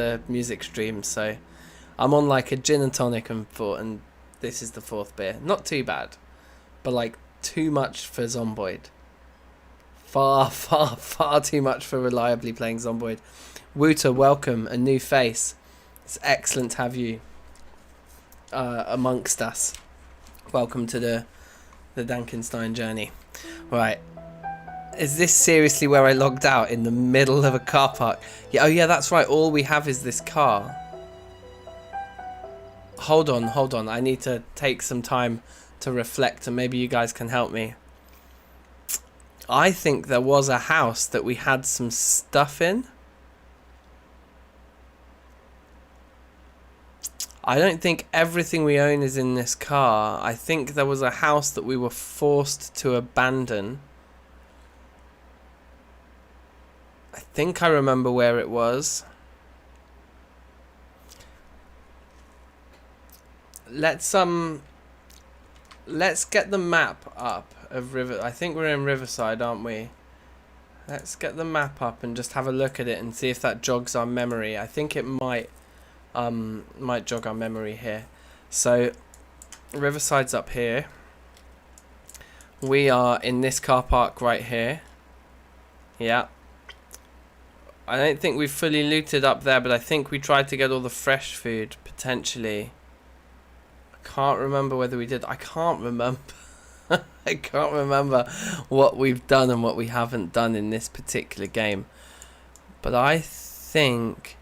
the music stream, so I'm on like a gin and tonic and this is the 4th beer. Not too bad, but like too much for Zomboid. Far, far, far too much for reliably playing Zomboid. Wooter, welcome, a new face. It's excellent to have you amongst us. Welcome to the DankNStein journey. Right. Is this seriously where I logged out? In the middle of a car park? Yeah, oh yeah, that's right. All we have is this car. Hold on. I need to take some time to reflect and maybe you guys can help me. I think there was a house that we had some stuff in. I don't think everything we own is in this car. I think there was a house that we were forced to abandon. I think I remember where it was. Let's get the map up of River. I think we're in Riverside, aren't we? Let's get the map up and just have a look at it and see if that jogs our memory. I think it might jog our memory here. So Riverside's up here. We are in this car park right here. Yeah. I don't think we've fully looted up there, but I think we tried to get all the fresh food, potentially. I can't remember whether we did. I can't remember. I can't remember what we've done and what we haven't done in this particular game. But I think...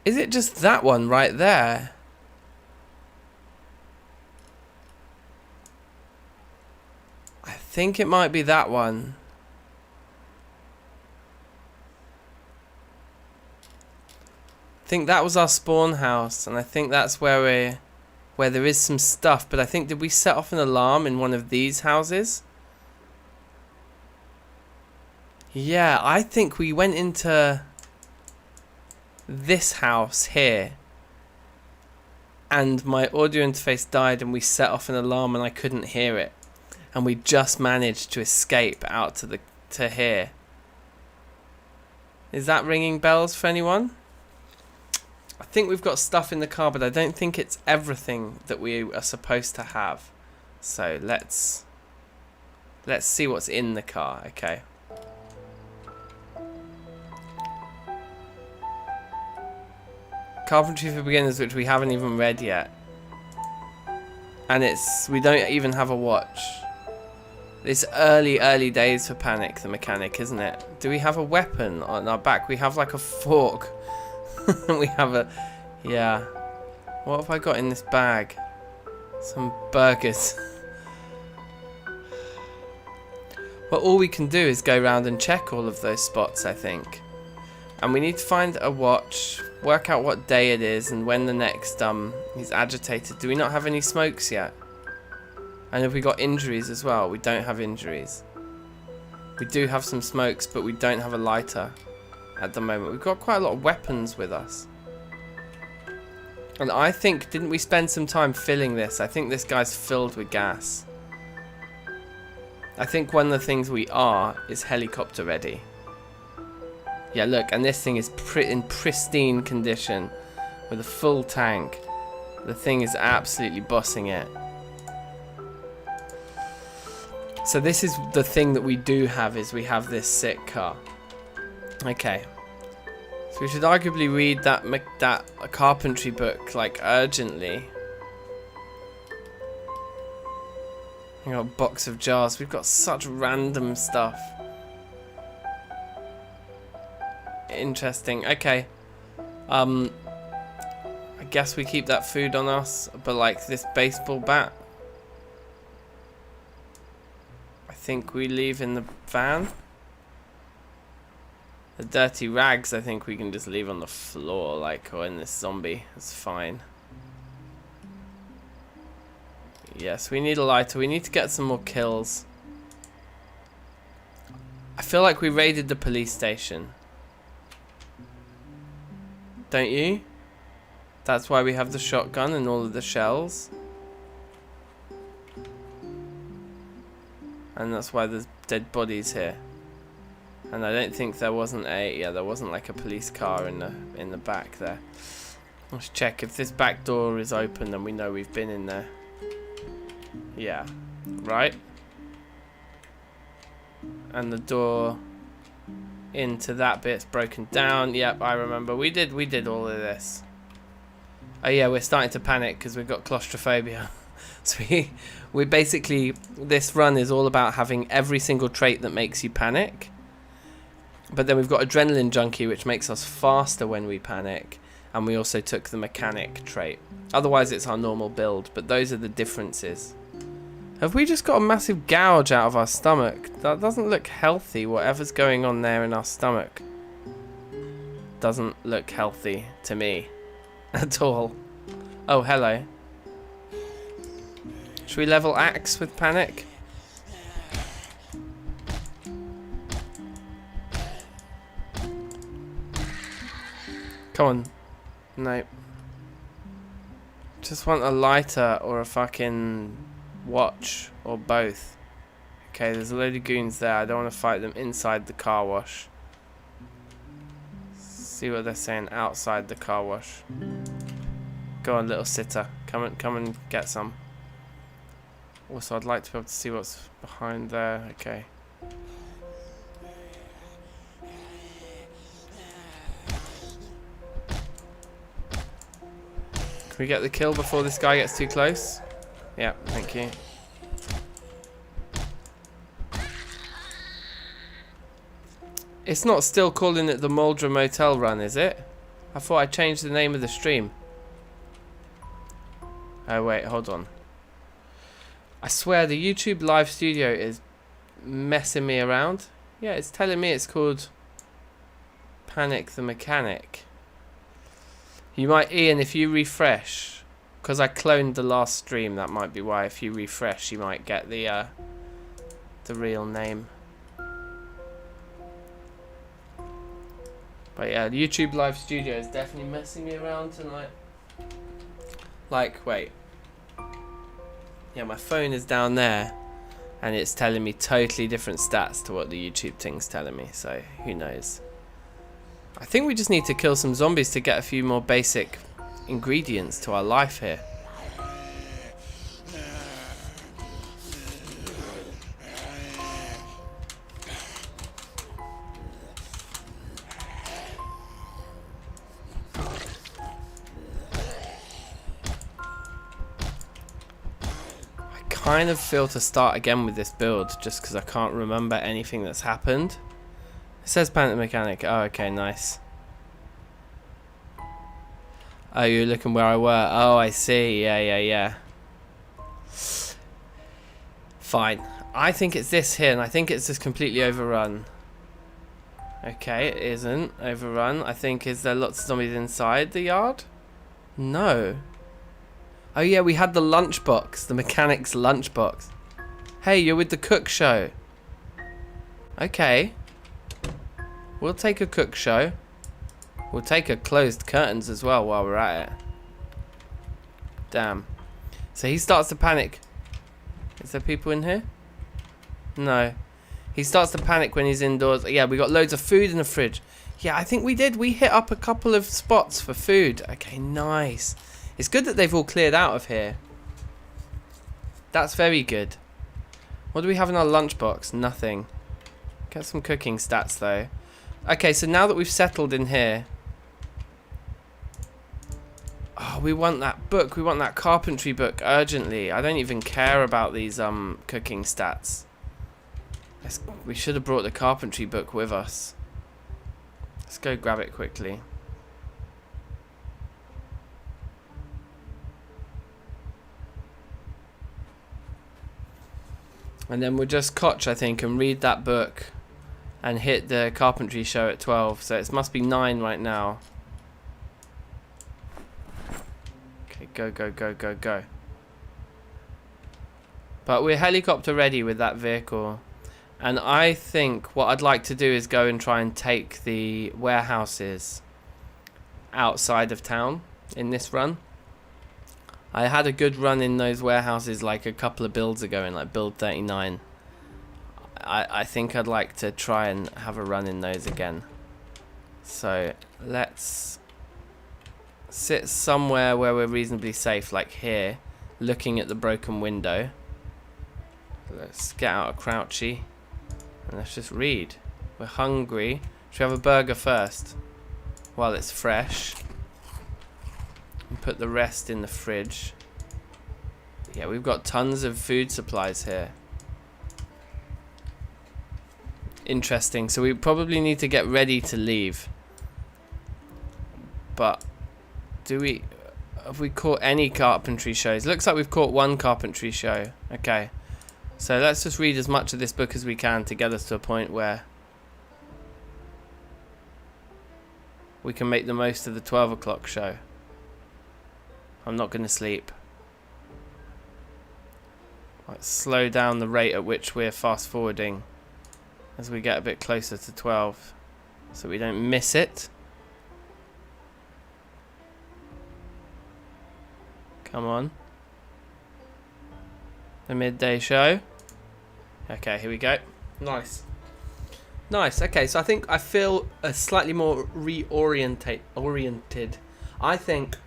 Is it just that one right there? I think it might be that one. I think that was our spawn house, and I think that's where there is some stuff. But I think, did we set off an alarm in one of these houses? Yeah, I think we went into this house here, and my audio interface died, and we set off an alarm, and I couldn't hear it, and we just managed to escape out to here. Is that ringing bells for anyone? I think we've got stuff in the car, but I don't think it's everything that we are supposed to have. So let's see what's in the car. Okay. Carpentry for Beginners, which we haven't even read yet. And we don't even have a watch. It's early days for Panic the Mechanic, isn't it? Do we have a weapon on our back? We have like a fork. We have a... Yeah. What have I got in this bag? Some burgers. Well, all we can do is go around and check all of those spots, I think. And we need to find a watch, work out what day it is, and when the next he's agitated. Do we not have any smokes yet? And have we got injuries as well? We don't have injuries. We do have some smokes, but we don't have a lighter at the moment. We've got quite a lot of weapons with us. And I think, didn't we spend some time filling this? I think this guy's filled with gas. I think one of the things we are is helicopter ready. Yeah, look, and this thing is in pristine condition with a full tank. The thing is absolutely bossing it. So this is the thing that we do have, is we have this sick car. Okay. So we should arguably read that carpentry book, like, urgently. We got a box of jars. We've got such random stuff. Interesting. Okay. I guess we keep that food on us, but like this baseball bat, I think we leave in the van. The dirty rags, I think we can just leave on the floor, like, or in this zombie. It's fine. Yes, we need a lighter. We need to get some more kills. I feel like we raided the police station. Don't you? That's why we have the shotgun and all of the shells. And that's why there's dead bodies here. And I don't think there wasn't there wasn't like a police car in the back there. Let's check if this back door is open, then we know we've been in there. Yeah, right. And the door into that bit's broken down. Yep, I remember. We did all of this. Oh yeah, we're starting to panic because we've got claustrophobia. So we basically, this run is all about having every single trait that makes you panic. But then we've got adrenaline junkie, which makes us faster when we panic. And we also took the mechanic trait. Otherwise it's our normal build, but those are the differences. Have we just got a massive gouge out of our stomach? That doesn't look healthy, whatever's going on there in our stomach. Doesn't look healthy to me at all. Oh, hello. Should we level axe with panic? Come on. Nope. Just want a lighter or a fucking watch or both. Okay, there's a load of goons there. I don't want to fight them inside the car wash. See what they're saying outside the car wash. Go on, little sitter. Come and get some. Also, I'd like to be able to see what's behind there. Okay. Can we get the kill before this guy gets too close? Yeah, thank you. It's not still calling it the Muldra Motel run, is it? I thought I changed the name of the stream. Oh wait, hold on. I swear the YouTube live studio is messing me around. Yeah, it's telling me it's called Panic the Mechanic. You might, Ian, if you refresh, because I cloned the last stream, that might be why. If you refresh, you might get the real name. But yeah, the YouTube live studio is definitely messing me around tonight. Like, wait. Yeah, my phone is down there, and it's telling me totally different stats to what the YouTube thing's telling me, so who knows. I think we just need to kill some zombies to get a few more basic ingredients to our life here. I kind of feel to start again with this build just because I can't remember anything that's happened. It says Panic Mechanic. Oh, okay, nice. Oh, you're looking where I were. Oh, I see. Yeah. Fine. I think it's this here, and I think it's just completely overrun. Okay, it isn't overrun. I think, is there lots of zombies inside the yard? No. Oh yeah, we had the lunchbox, the mechanic's lunchbox. Hey, you're with the cook show. Okay. We'll take a cook show. We'll take a closed curtains as well while we're at it. Damn. So he starts to panic. Is there people in here? No. He starts to panic when he's indoors. Yeah, we got loads of food in the fridge. Yeah, I think we did. We hit up a couple of spots for food. Okay, nice. It's good that they've all cleared out of here. That's very good. What do we have in our lunchbox? Nothing. Get some cooking stats though. Okay, so now that we've settled in here. Oh, we want that book. We want that carpentry book urgently. I don't even care about these cooking stats. We should have brought the carpentry book with us. Let's go grab it quickly. And then we'll just cotch, I think, and read that book and hit the carpentry show at 12. So it must be 9 right now. Okay, go. But we're helicopter ready with that vehicle. And I think what I'd like to do is go and try and take the warehouses outside of town in this run. I had a good run in those warehouses like a couple of builds ago in like build 39. I think I'd like to try and have a run in those again. So let's sit somewhere where we're reasonably safe, like here, looking at the broken window. Let's get out a crouchy and let's just read. We're hungry. Should we have a burger first while it's fresh? And put the rest in the fridge. Yeah, we've got tons of food supplies here. Interesting. So we probably need to get ready to leave. But have we caught any carpentry shows? Looks like we've caught one carpentry show. Okay. So let's just read as much of this book as we can to get us to a point where we can make the most of the 12 o'clock show. I'm not going to sleep. Let's slow down the rate at which we're fast forwarding as we get a bit closer to 12 so we don't miss it. Come on. The midday show. Okay, here we go. Nice. Nice. Okay, so I feel a slightly more oriented. I think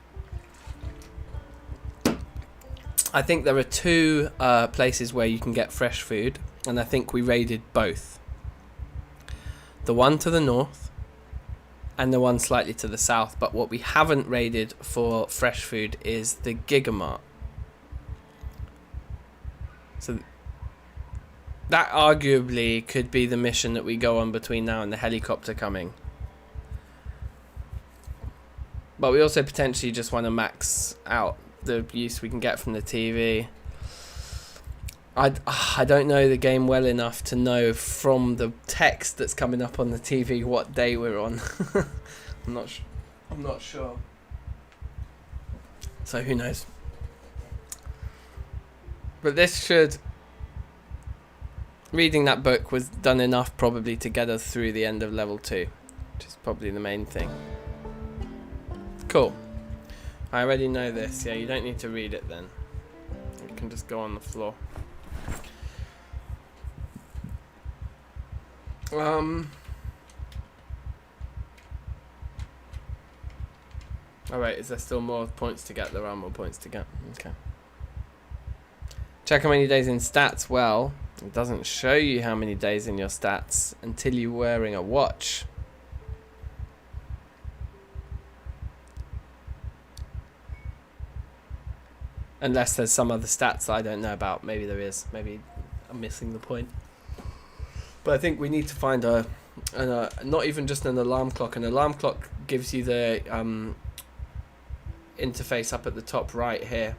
there are two places where you can get fresh food, and I think we raided both. The one to the north and the one slightly to the south, but what we haven't raided for fresh food is the Gigamart. So that arguably could be the mission that we go on between now and the helicopter coming. But we also potentially just want to max out the use we can get from the TV. I don't know the game well enough to know from the text that's coming up on the TV what day we're on. I'm not sure. So who knows? But this should... Reading that book was done enough probably to get us through the end of level 2, which is probably the main thing. Cool. I already know this. Yeah, you don't need to read it then. You can just go on the floor. Alright, is there still more points to get? There are more points to get. Okay. Check how many days in stats. Well, it doesn't show you how many days in your stats until you're wearing a watch. Unless there's some other stats that I don't know about. Maybe there is. Maybe I'm missing the point. But I think we need to find not even just an alarm clock. An alarm clock gives you the interface up at the top right here.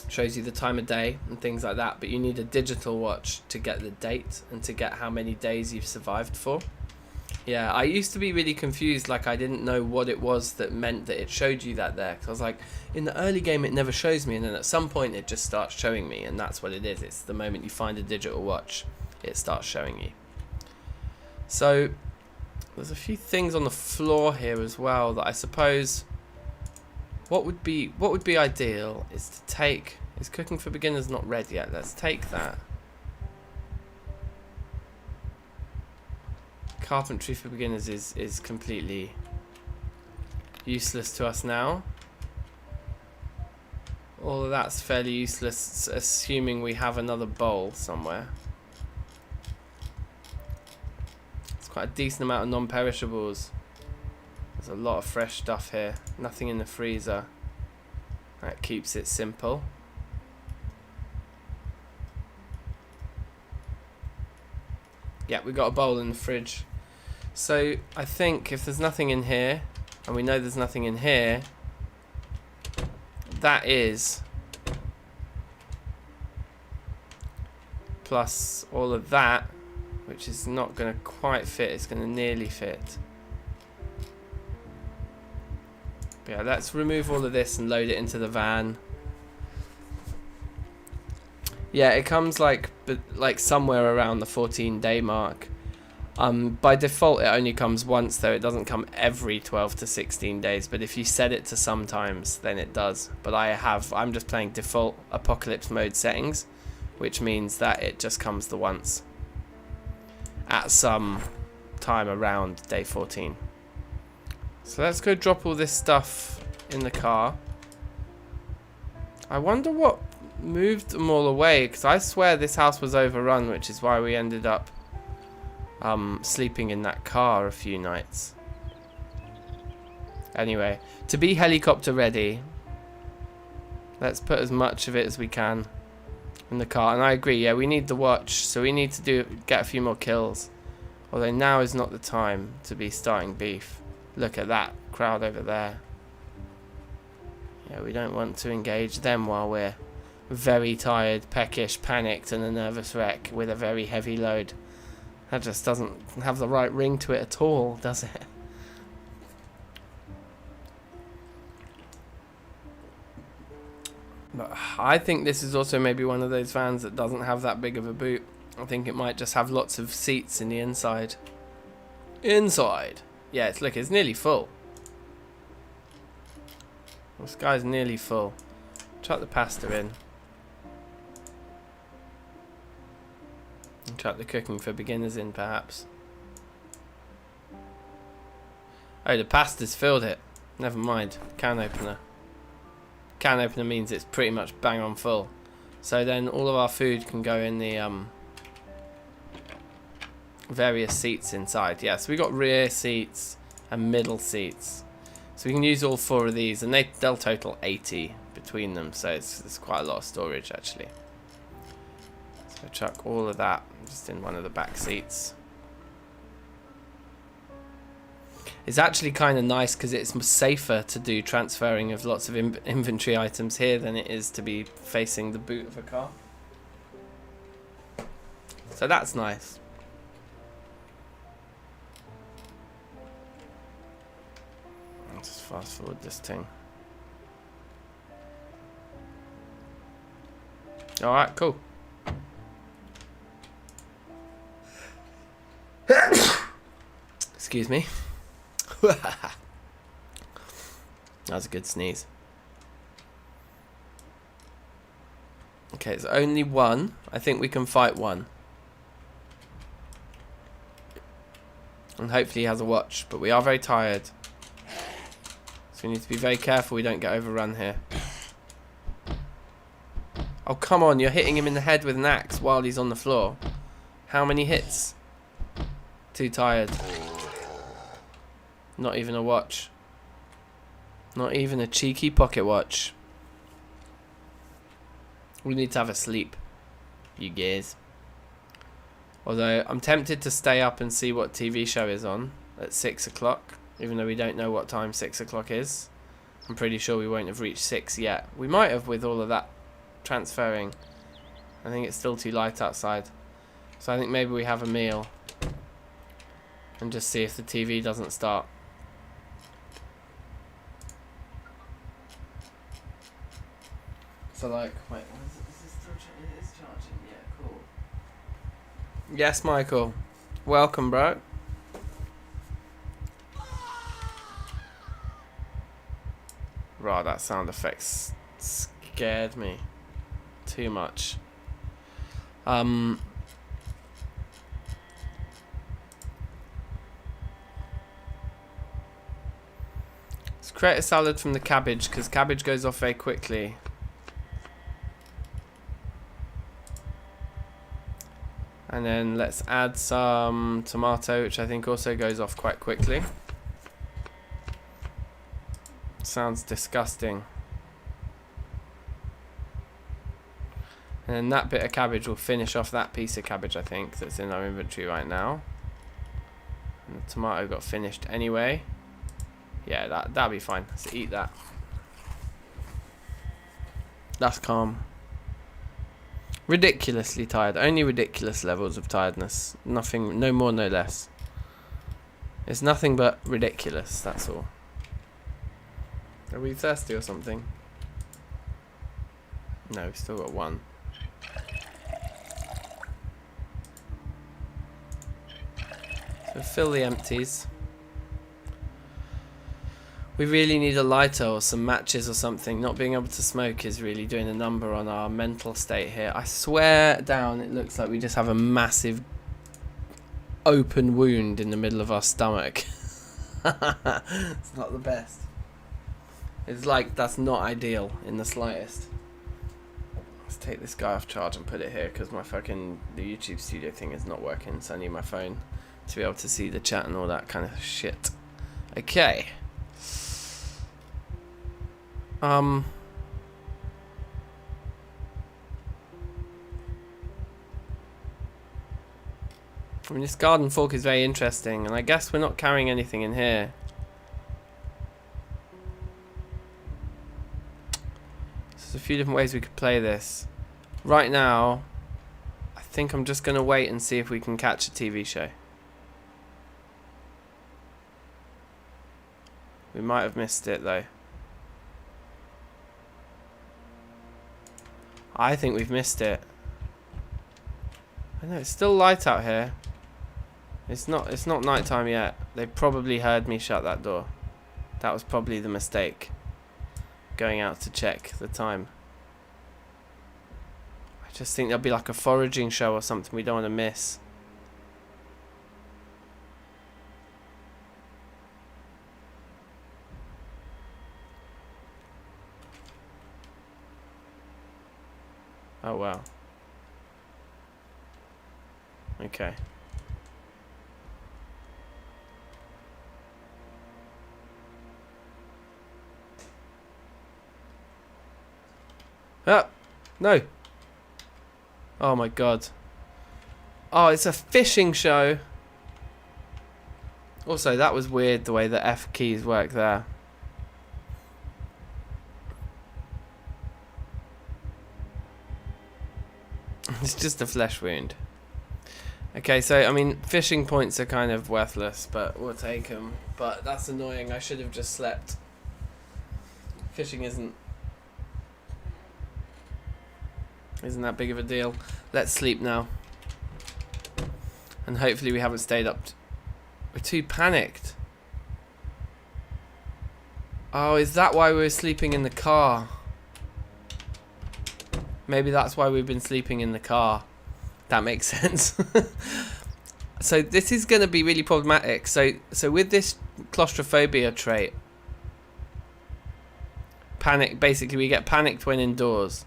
Shows you the time of day and things like that. But you need a digital watch to get the date and to get how many days you've survived for. Yeah, I used to be really confused, like I didn't know what it was that meant that it showed you that there. 'Cause I was like, in the early game it never shows me, and then at some point it just starts showing me, and that's what it is. It's the moment you find a digital watch, it starts showing you. So, there's a few things on the floor here as well that I suppose, what would be ideal is to take, is Cooking for Beginners not read yet? Let's take that. Carpentry for Beginners is completely useless to us now. All of that's fairly useless, assuming we have another bowl somewhere. It's quite a decent amount of non-perishables. There's a lot of fresh stuff here. Nothing in the freezer. That keeps it simple. Yeah, we got a bowl in the fridge. So I think if there's nothing in here, and we know there's nothing in here, that is plus all of that, which is not going to quite fit. It's going to nearly fit. But yeah, let's remove all of this and load it into the van. Yeah, it comes like somewhere around the 14-day mark. By default, it only comes once, though. It doesn't come every 12 to 16 days. But if you set it to sometimes, then it does. But I'm just playing default apocalypse mode settings, which means that it just comes the once. at some time around day 14. So let's go drop all this stuff in the car. I wonder what moved them all away, because I swear this house was overrun, which is why we ended up sleeping in that car a few nights. Anyway, to be helicopter ready, let's put as much of it as we can in the car. And I agree, yeah, we need the watch, so we need to get a few more kills. Although now is not the time to be starting beef. Look at that crowd over there. Yeah, we don't want to engage them while we're very tired, peckish, panicked, and a nervous wreck with a very heavy load. That just doesn't have the right ring to it at all, does it? But I think this is also maybe one of those vans that doesn't have that big of a boot. I think it might just have lots of seats in the inside. Inside! Yeah, look, it's nearly full. This guy's nearly full. Chuck the pasta in. And chuck the cooking for beginners in, perhaps. Oh, the pasta's filled it. Never mind. Can opener. Can opener means it's pretty much bang on full. So then all of our food can go in the various seats inside. Yeah, so we got rear seats and middle seats. So we can use all 4 of these, and they'll total 80 between them. So it's quite a lot of storage actually. So chuck all of that just in one of the back seats. It's actually kind of nice because it's safer to do transferring of lots of inventory items here than it is to be facing the boot of a car. So that's nice. I'll just fast forward this thing. Alright, cool. Excuse me. That was a good sneeze. Okay, it's only one. I think we can fight one. And hopefully he has a watch, but we are very tired. So we need to be very careful we don't get overrun here. Oh, come on, you're hitting him in the head with an axe while he's on the floor. How many hits? Too tired. Not even a watch. Not even a cheeky pocket watch. We need to have a sleep, you guys. Although I'm tempted to stay up and see what TV show is on at 6 o'clock, even though we don't know what time 6 o'clock is. I'm pretty sure we won't have reached 6 yet. We might have with all of that transferring. I think it's still too light outside. So I think maybe we have a meal and just see if the TV doesn't start. So like, wait, is this still charging? It is charging, yeah, cool. Yes, Michael. Welcome, bro. Right, that sound effect scared me too much. Let's create a salad from the cabbage, because cabbage goes off very quickly. And then let's add some tomato, which I think also goes off quite quickly. Sounds disgusting. And then that bit of cabbage will finish off that piece of cabbage, I think, that's in our inventory right now. And the tomato got finished anyway. Yeah, that'll be fine. Let's eat that. That's calm. Ridiculously tired. Only ridiculous levels of tiredness. Nothing, no more, no less. It's nothing but ridiculous, that's all. Are we thirsty or something? No, we've still got one. So fill the empties. We really need a lighter or some matches or something. Not being able to smoke is really doing a number on our mental state here. I swear down it looks like we just have a massive open wound in the middle of our stomach. It's not the best. It's like, that's not ideal in the slightest. Let's take this guy off charge and put it here, because my fucking, the YouTube studio thing is not working, so I need my phone to be able to see the chat and all that kind of shit. Okay. I mean, this garden fork is very interesting, and I guess we're not carrying anything in here. There's a few different ways we could play this. Right now, I think I'm just going to wait and see if we can catch a TV show. We might have missed it, though. I think we've missed it. I know, it's still light out here. It's not nighttime yet. They probably heard me shut that door. That was probably the mistake. Going out to check the time. I just think there'll be like a foraging show or something we don't want to miss. Oh wow. Okay. Ah! No! Oh my god. Oh, it's a fishing show! Also, that was weird the way the F keys work there. It's just a flesh wound. Okay, so, I mean, fishing points are kind of worthless, but we'll take them. But that's annoying, I should have just slept. Fishing isn't that big of a deal. Let's sleep now. And hopefully we haven't stayed up. We're too panicked. Oh, is that why we were sleeping in the car? Maybe that's why we've been sleeping in the car. That makes sense. So this is going to be really problematic. So with this claustrophobia trait, basically we get panicked when indoors,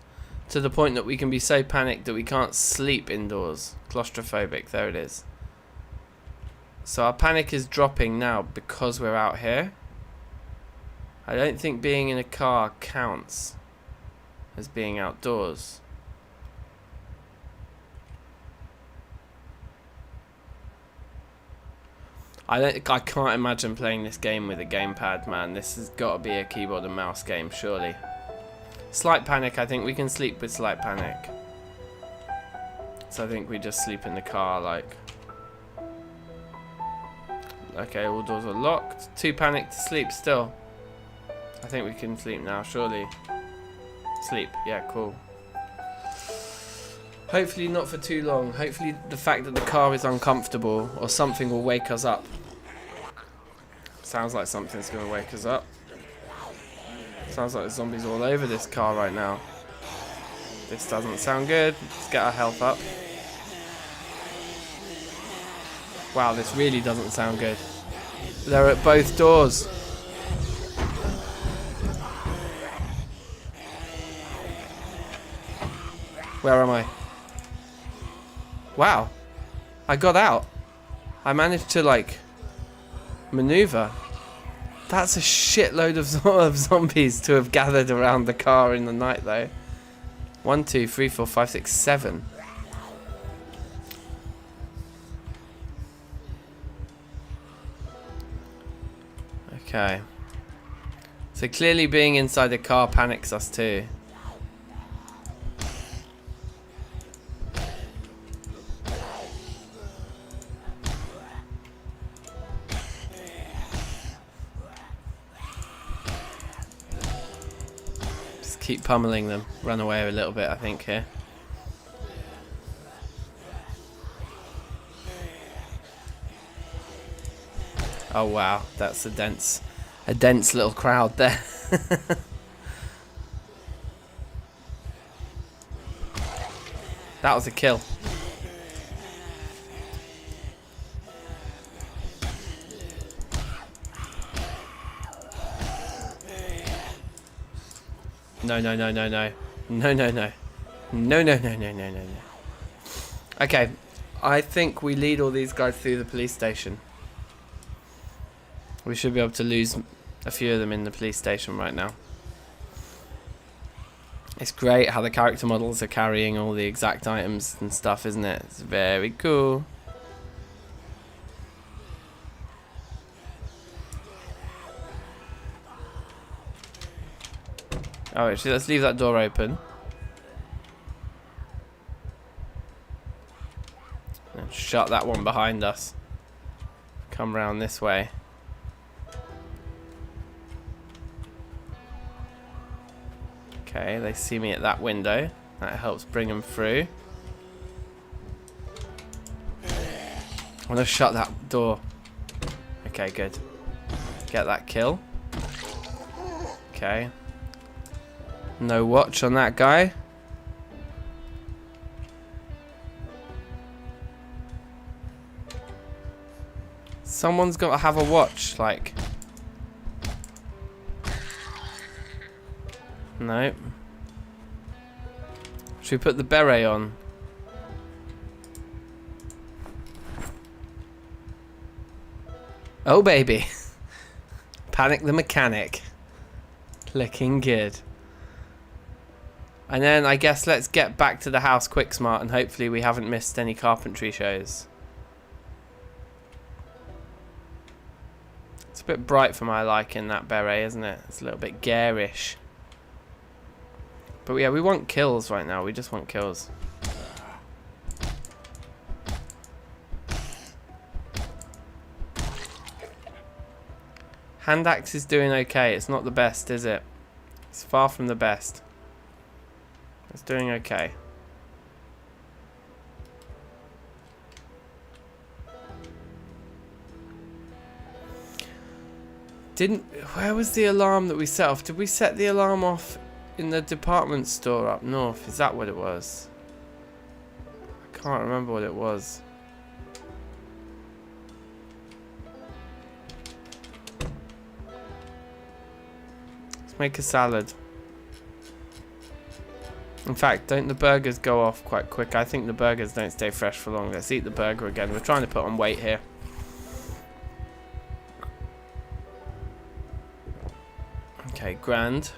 to the point that we can be so panicked that we can't sleep indoors. Claustrophobic, there it is. So our panic is dropping now because we're out here. I don't think being in a car counts as being outdoors. I can't imagine playing this game with a gamepad, man. This has got to be a keyboard and mouse game, surely. Slight panic, I think we can sleep with slight panic. So I think we just sleep in the car, like. Okay, all doors are locked. Too panicked to sleep still. I think we can sleep now, surely. Sleep, yeah, cool. Hopefully not for too long. Hopefully the fact that the car is uncomfortable or something will wake us up. Sounds like something's going to wake us up. Sounds like there's zombies all over this car right now. This doesn't sound good. Let's get our health up. Wow, this really doesn't sound good. They're at both doors. Where am I? Wow. I got out. I managed to, like, maneuver. That's a shitload of zombies to have gathered around the car in the night, though. 1, 2, 3, 4, 5, 6, 7. Okay. So clearly being inside the car panics us too. Just keep pummeling them. Run away a little bit, I think, here. Oh wow, that's a dense little crowd there. That was a kill. No, no, no, no, no. No, no, no. No, no, no, no, no, no, no. Okay, I think we lead all these guys through the police station. We should be able to lose a few of them in the police station right now. It's great how the character models are carrying all the exact items and stuff, isn't it? It's very cool. Oh, actually, let's leave that door open. And shut that one behind us. Come round this way. Okay, they see me at that window. That helps bring them through. I want to shut that door. Okay, good. Get that kill. Okay. No watch on that guy. Someone's got to have a watch, like. No. Should we put the beret on? Oh baby. Panic the mechanic. Looking good. And then I guess let's get back to the house quick smart and hopefully we haven't missed any carpentry shows. It's a bit bright for my liking, that beret, isn't it? It's a little bit garish. But yeah, we want kills right now. We just want kills. Hand axe is doing okay. It's not the best, is it? It's far from the best. It's doing okay. Where was the alarm that we set off? Did we set the alarm off in the department store up north? Is that what it was? I can't remember what it was. Let's make a salad. In fact, don't the burgers go off quite quick? I think the burgers don't stay fresh for long. Let's eat the burger again. We're trying to put on weight here. Okay, grand.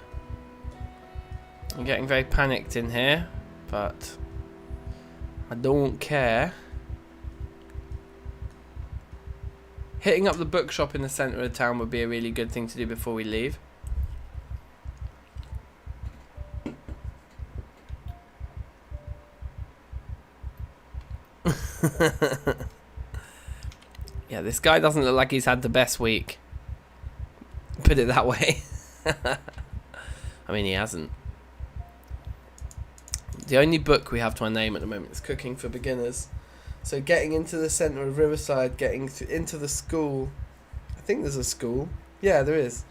I'm getting very panicked in here, but I don't care. Hitting up the bookshop in the centre of the town would be a really good thing to do before we leave. Yeah, this guy doesn't look like he's had the best week. Put it that way. I mean, he hasn't. The only book we have to our name at the moment is Cooking for Beginners. So getting into the centre of Riverside, getting into the school. I think there's a school. Yeah, there is.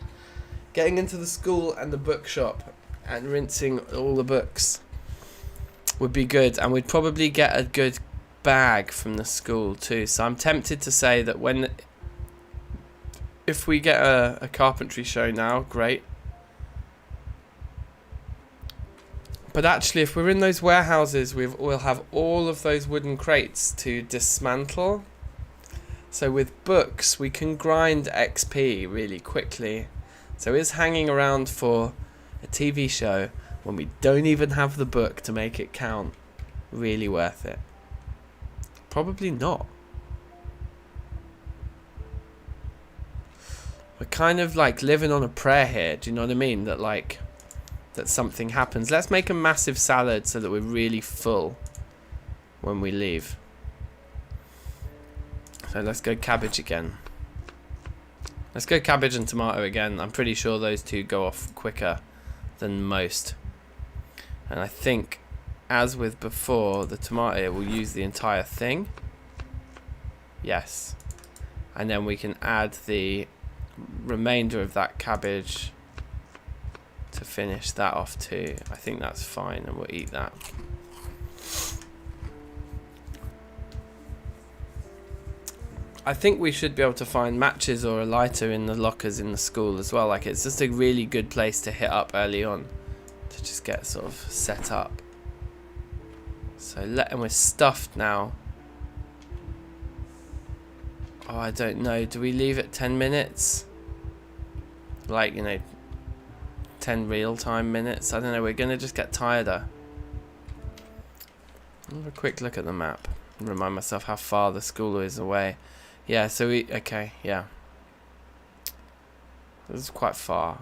Getting into the school and the bookshop and rinsing all the books would be good. And we'd probably get a good bag from the school too. So I'm tempted to say that if we get a carpentry show now, great. But actually, if we're in those warehouses, we'll have all of those wooden crates to dismantle. So with books, we can grind XP really quickly. So is hanging around for a TV show when we don't even have the book to make it count really worth it? Probably not. We're kind of like living on a prayer here. Do you know what I mean? That something happens. Let's make a massive salad so that we're really full when we leave. So let's go cabbage again. Let's go cabbage and tomato again. I'm pretty sure those two go off quicker than most. And I think, as with before, the tomato will use the entire thing. Yes. And then we can add the remainder of that cabbage to finish that off too. I think that's fine and we'll eat that. I think we should be able to find matches or a lighter in the lockers in the school as well. Like, it's just a really good place to hit up early on to just get sort of set up. So and we're stuffed now. Oh, I don't know. Do we leave it 10 minutes? Like, you know, 10 real-time minutes? I don't know. We're going to just get tireder. I'll have a quick look at the map and remind myself how far the school is away. Yeah, so okay, yeah. This is quite far.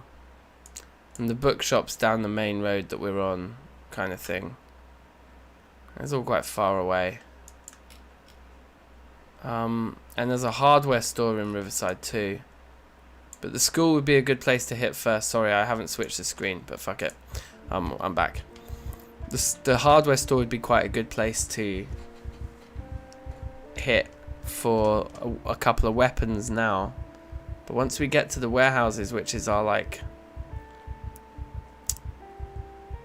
And the bookshop's down the main road that we're on, kind of thing. It's all quite far away. And there's a hardware store in Riverside too. But the school would be a good place to hit first. Sorry, I haven't switched the screen, but fuck it. I'm back. The hardware store would be quite a good place to hit for a couple of weapons now. But once we get to the warehouses, which is our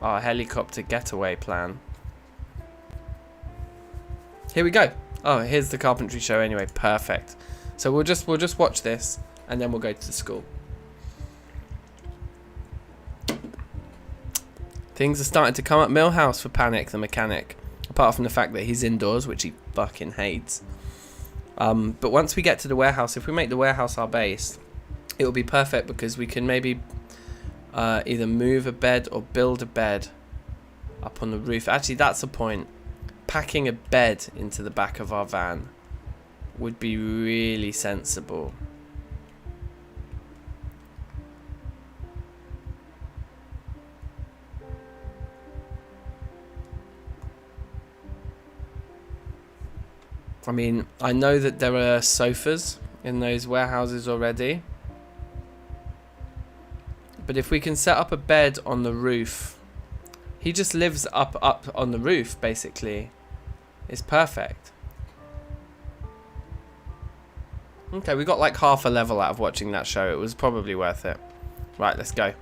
helicopter getaway plan. Here we go. Oh, here's the carpentry show anyway. Perfect. So we'll just watch this and then we'll go to the school. Things are starting to come up Millhouse for Panic the mechanic. Apart from the fact that he's indoors, which he fucking hates. But once we get to the warehouse, if we make the warehouse our base, it will be perfect because we can maybe either move a bed or build a bed up on the roof. Actually, that's the point. Packing a bed into the back of our van would be really sensible. I mean, I know that there are sofas in those warehouses already. But if we can set up a bed on the roof, he just lives up on the roof, basically. It's perfect. Okay, we got like half a level out of watching that show. It was probably worth it. Right, let's go.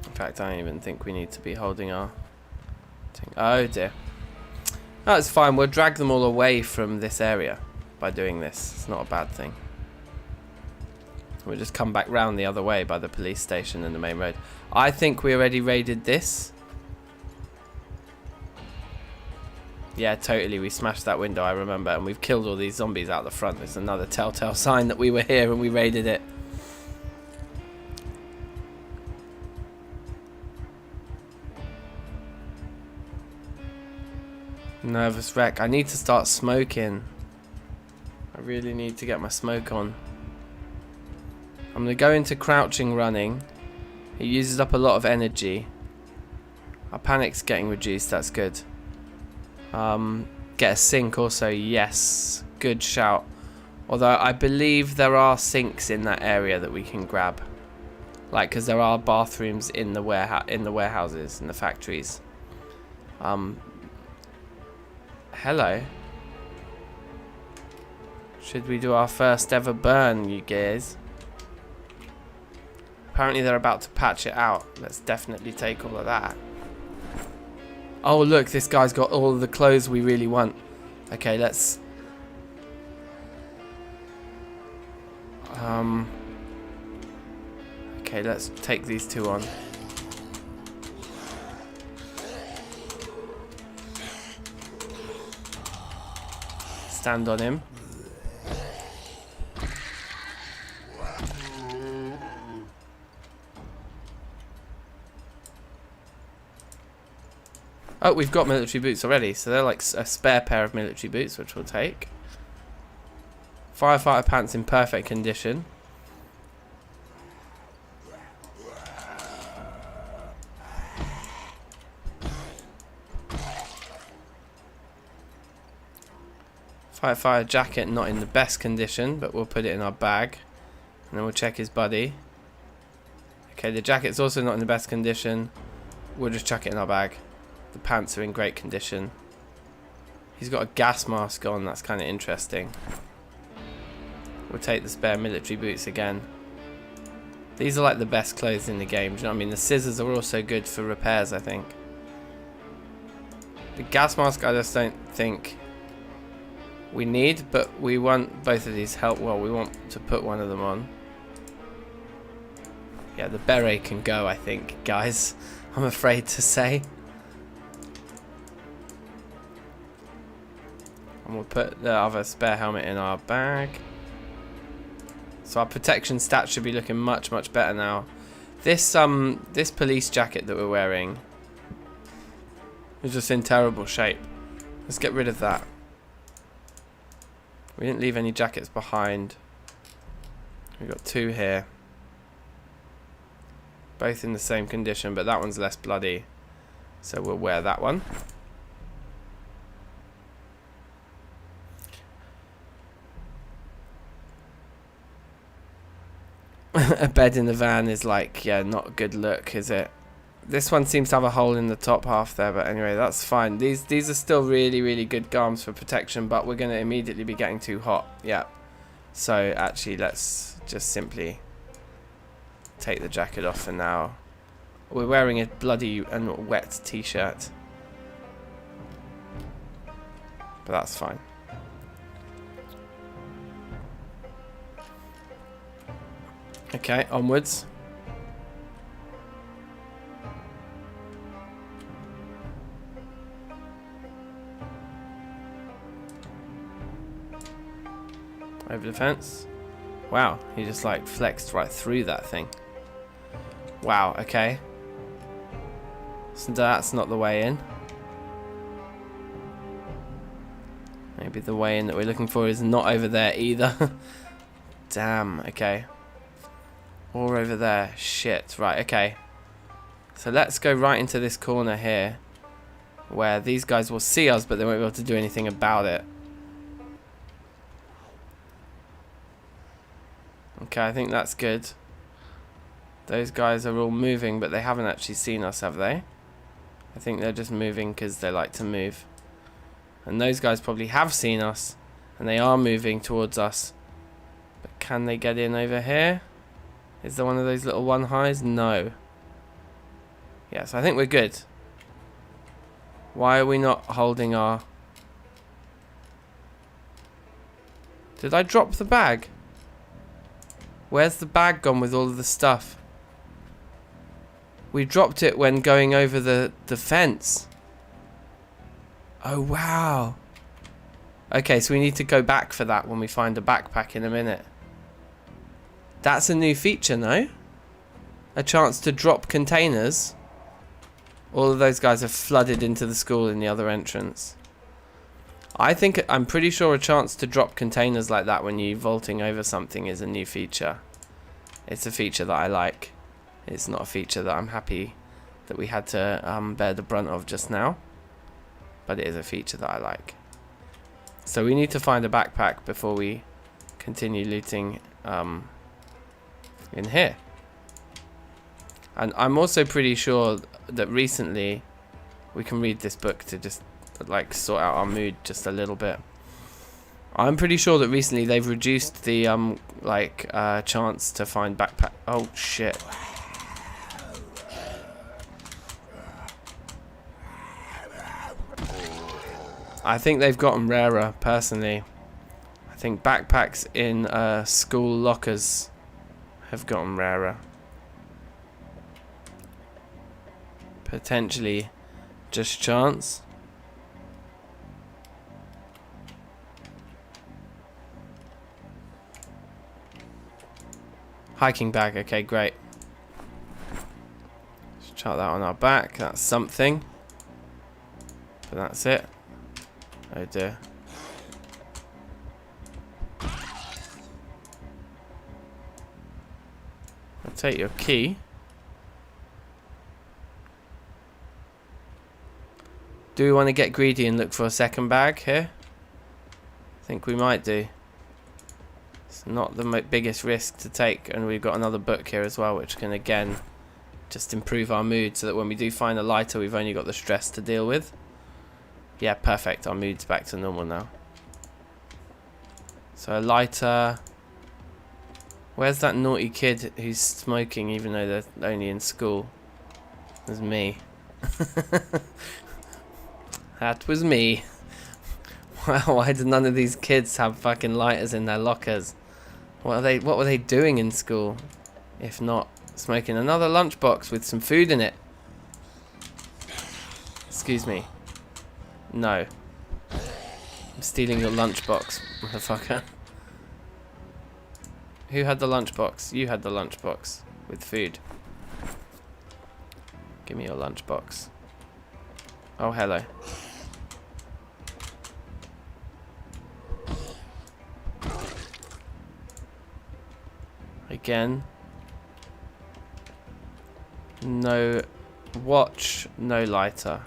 In fact, I don't even think we need to be holding our thing. Oh dear. That's fine. We'll drag them all away from this area by doing this. It's not a bad thing. We'll just come back round the other way by the police station and the main road. I think we already raided this. Yeah, totally. We smashed that window, I remember. And we've killed all these zombies out the front. There's another telltale sign that we were here and we raided it. Nervous wreck. I need to start smoking. I really need to get my smoke on. I'm going to go into crouching running. It uses up a lot of energy. Our panic's getting reduced, that's good. Get a sink also, yes. Good shout. Although I believe there are sinks in that area that we can grab. Like, because there are bathrooms in the warehouses, in the factories. Hello. Should we do our first ever burn, you guys? Apparently they're about to patch it out. Let's definitely take all of that. Oh look, this guy's got all of the clothes we really want. Okay, let's... Okay, let's take these two on. Stand on him. Oh, we've got military boots already, so they're like a spare pair of military boots, which we'll take. Firefighter pants in perfect condition. Firefighter jacket not in the best condition, but we'll put it in our bag. And then we'll check his buddy. Okay, the jacket's also not in the best condition. We'll just chuck it in our bag. The pants are in great condition. He's got a gas mask on, that's kind of interesting. We'll take the spare military boots again. These are like the best clothes in the game, do you know what I mean? The scissors are also good for repairs, I think. The gas mask I just don't think we need, but we want both of these help. Well, we want to put one of them on. Yeah, the beret can go, I think, guys. I'm afraid to say. And we'll put the other spare helmet in our bag. So our protection stats should be looking much, much better now. This this police jacket that we're wearing is just in terrible shape. Let's get rid of that. We didn't leave any jackets behind. We've got 2 here. Both in the same condition, but that one's less bloody. So we'll wear that one. A bed in the van is like, yeah, not a good look, is it? This one seems to have a hole in the top half there, but anyway, that's fine. These are still really, really good garms for protection, but we're going to immediately be getting too hot. Yeah. So actually, let's just simply take the jacket off for now. We're wearing a bloody and wet t-shirt, but that's fine. Okay, onwards. Over the fence. Wow, he just like flexed right through that thing. Wow, okay. So that's not the way in. Maybe the way in that we're looking for is not over there either. Damn, okay. Or over there. Shit, right, okay. So let's go right into this corner here, where these guys will see us, but they won't be able to do anything about it. Okay, I think that's good. Those guys are all moving, but they haven't actually seen us, have they? I think they're just moving because they like to move. And those guys probably have seen us, and they are moving towards us. But can they get in over here? Is there one of those little one highs? No. Yes, I think we're good. Why are we not holding our... Did I drop the bag? Where's the bag gone with all of the stuff? We dropped it when going over the fence. Oh, wow. Okay, so we need to go back for that when we find a backpack in a minute. That's a new feature, no? A chance to drop containers. All of those guys have flooded into the school in the other entrance. I'm pretty sure a chance to drop containers like that when you're vaulting over something is a new feature. It's a feature that I like. It's not a feature that I'm happy that we had to bear the brunt of just now. But it is a feature that I like. So we need to find a backpack before we continue looting in here. And I'm also pretty sure that recently we can read this book to just like sort out our mood just a little bit. I'm pretty sure that recently they've reduced the chance to find backpack. Oh shit. I think they've gotten rarer personally. I think backpacks in school lockers have gotten rarer. Potentially just chance. Hiking bag, okay, great. Let's chuck that on our back, that's something. But that's it. Oh dear. I'll take your key. Do we want to get greedy and look for a second bag here? I think we might do. It's not the biggest risk to take, and we've got another book here as well, which can again just improve our mood so that when we do find a lighter, we've only got the stress to deal with. Yeah, perfect. Our mood's back to normal now. So a lighter. Where's that naughty kid who's smoking even though they're only in school? It was me. That was me. Why do none of these kids have fucking lighters in their lockers? What were they doing in school? If not smoking another lunchbox with some food in it. Excuse me. No. I'm stealing your lunchbox, motherfucker. Who had the lunchbox? You had the lunchbox with food. Give me your lunchbox. Oh, hello. Again. No watch, no lighter.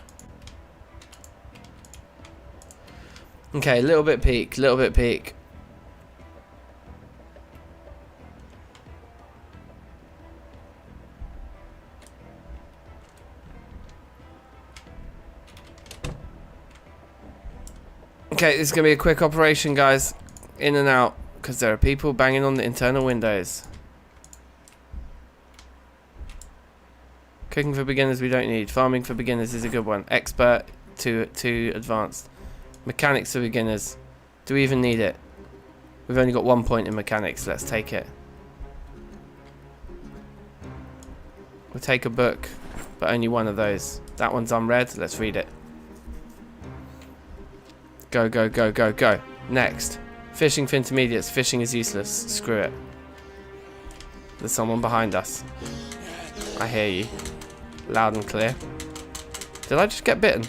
Okay, a little bit peak, little bit peak. Okay, this is going to be a quick operation, guys. In and out, because there are people banging on the internal windows. Cooking for beginners we don't need. Farming for beginners is a good one. Expert to advanced. Mechanics for beginners. Do we even need it? We've only got 1 point in mechanics. Let's take it. We'll take a book, but only one of those. That one's unread. Let's read it. Go, go, go, go, go. Next. Fishing for intermediates. Fishing is useless. Screw it. There's someone behind us. I hear you. Loud and clear. Did I just get bitten?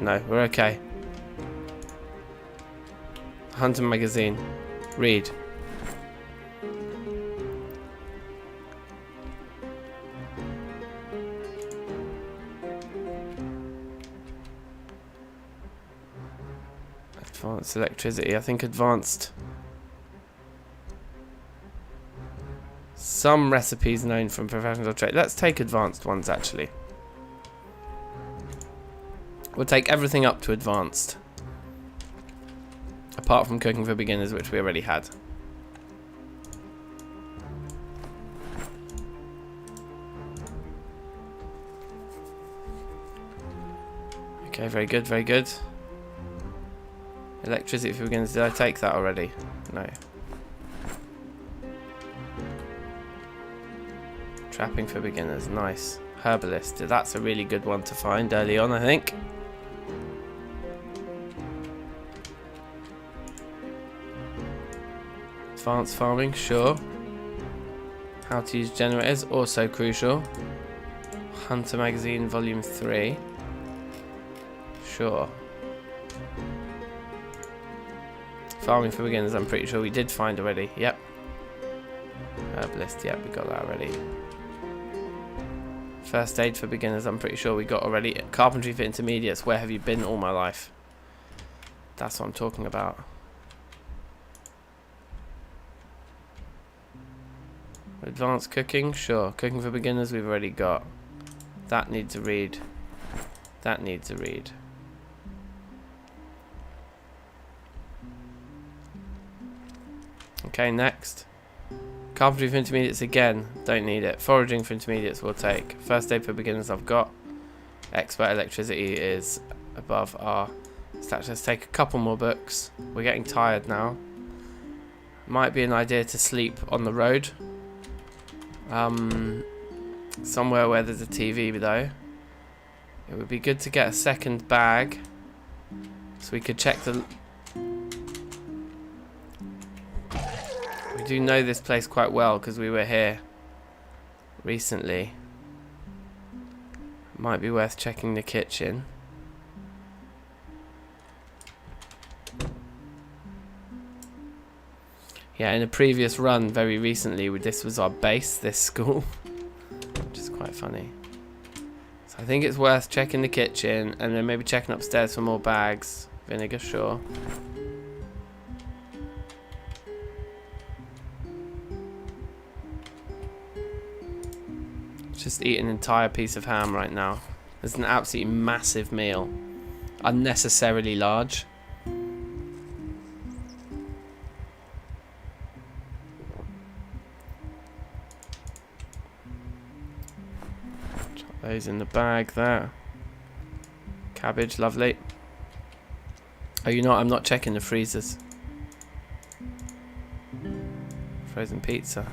No, we're okay. Hunter magazine. Read. Advanced electricity. I think advanced. Some recipes known from professional trade. Let's take advanced ones actually. We'll take everything up to advanced. Apart from cooking for beginners, which we already had. Okay, very good, very good. Electricity for beginners. Did I take that already? No. Trapping for beginners. Nice. Herbalist. That's a really good one to find early on, I think. Advanced farming. Sure. How to use generators. Also crucial. Hunter magazine volume 3. Sure. Farming for beginners, I'm pretty sure we did find already. Yep. Herbalist, yep, we got that already. First aid for beginners, I'm pretty sure we got already. Carpentry for intermediates, where have you been all my life? That's what I'm talking about. Advanced cooking, sure. Cooking for beginners, we've already got. That needs a read. That needs a read. Okay, next. Carpentry for intermediates again, don't need it. Foraging for intermediates we'll take. First aid for beginners I've got. Expert electricity is above our stats. Let's take a couple more books. We're getting tired now. Might be an idea to sleep on the road. Somewhere where there's a TV though. It would be good to get a second bag so we could check the... We do know this place quite well because we were here recently. Might be worth checking the kitchen. Yeah, in a previous run very recently, this was our base, this school, which is quite funny. So I think it's worth checking the kitchen and then maybe checking upstairs for more bags. Vinegar, sure. Just eat an entire piece of ham right now. It's an absolutely massive meal. Unnecessarily large. Those in the bag there. Cabbage, lovely. Oh, you know what? I'm not checking the freezers. Frozen pizza.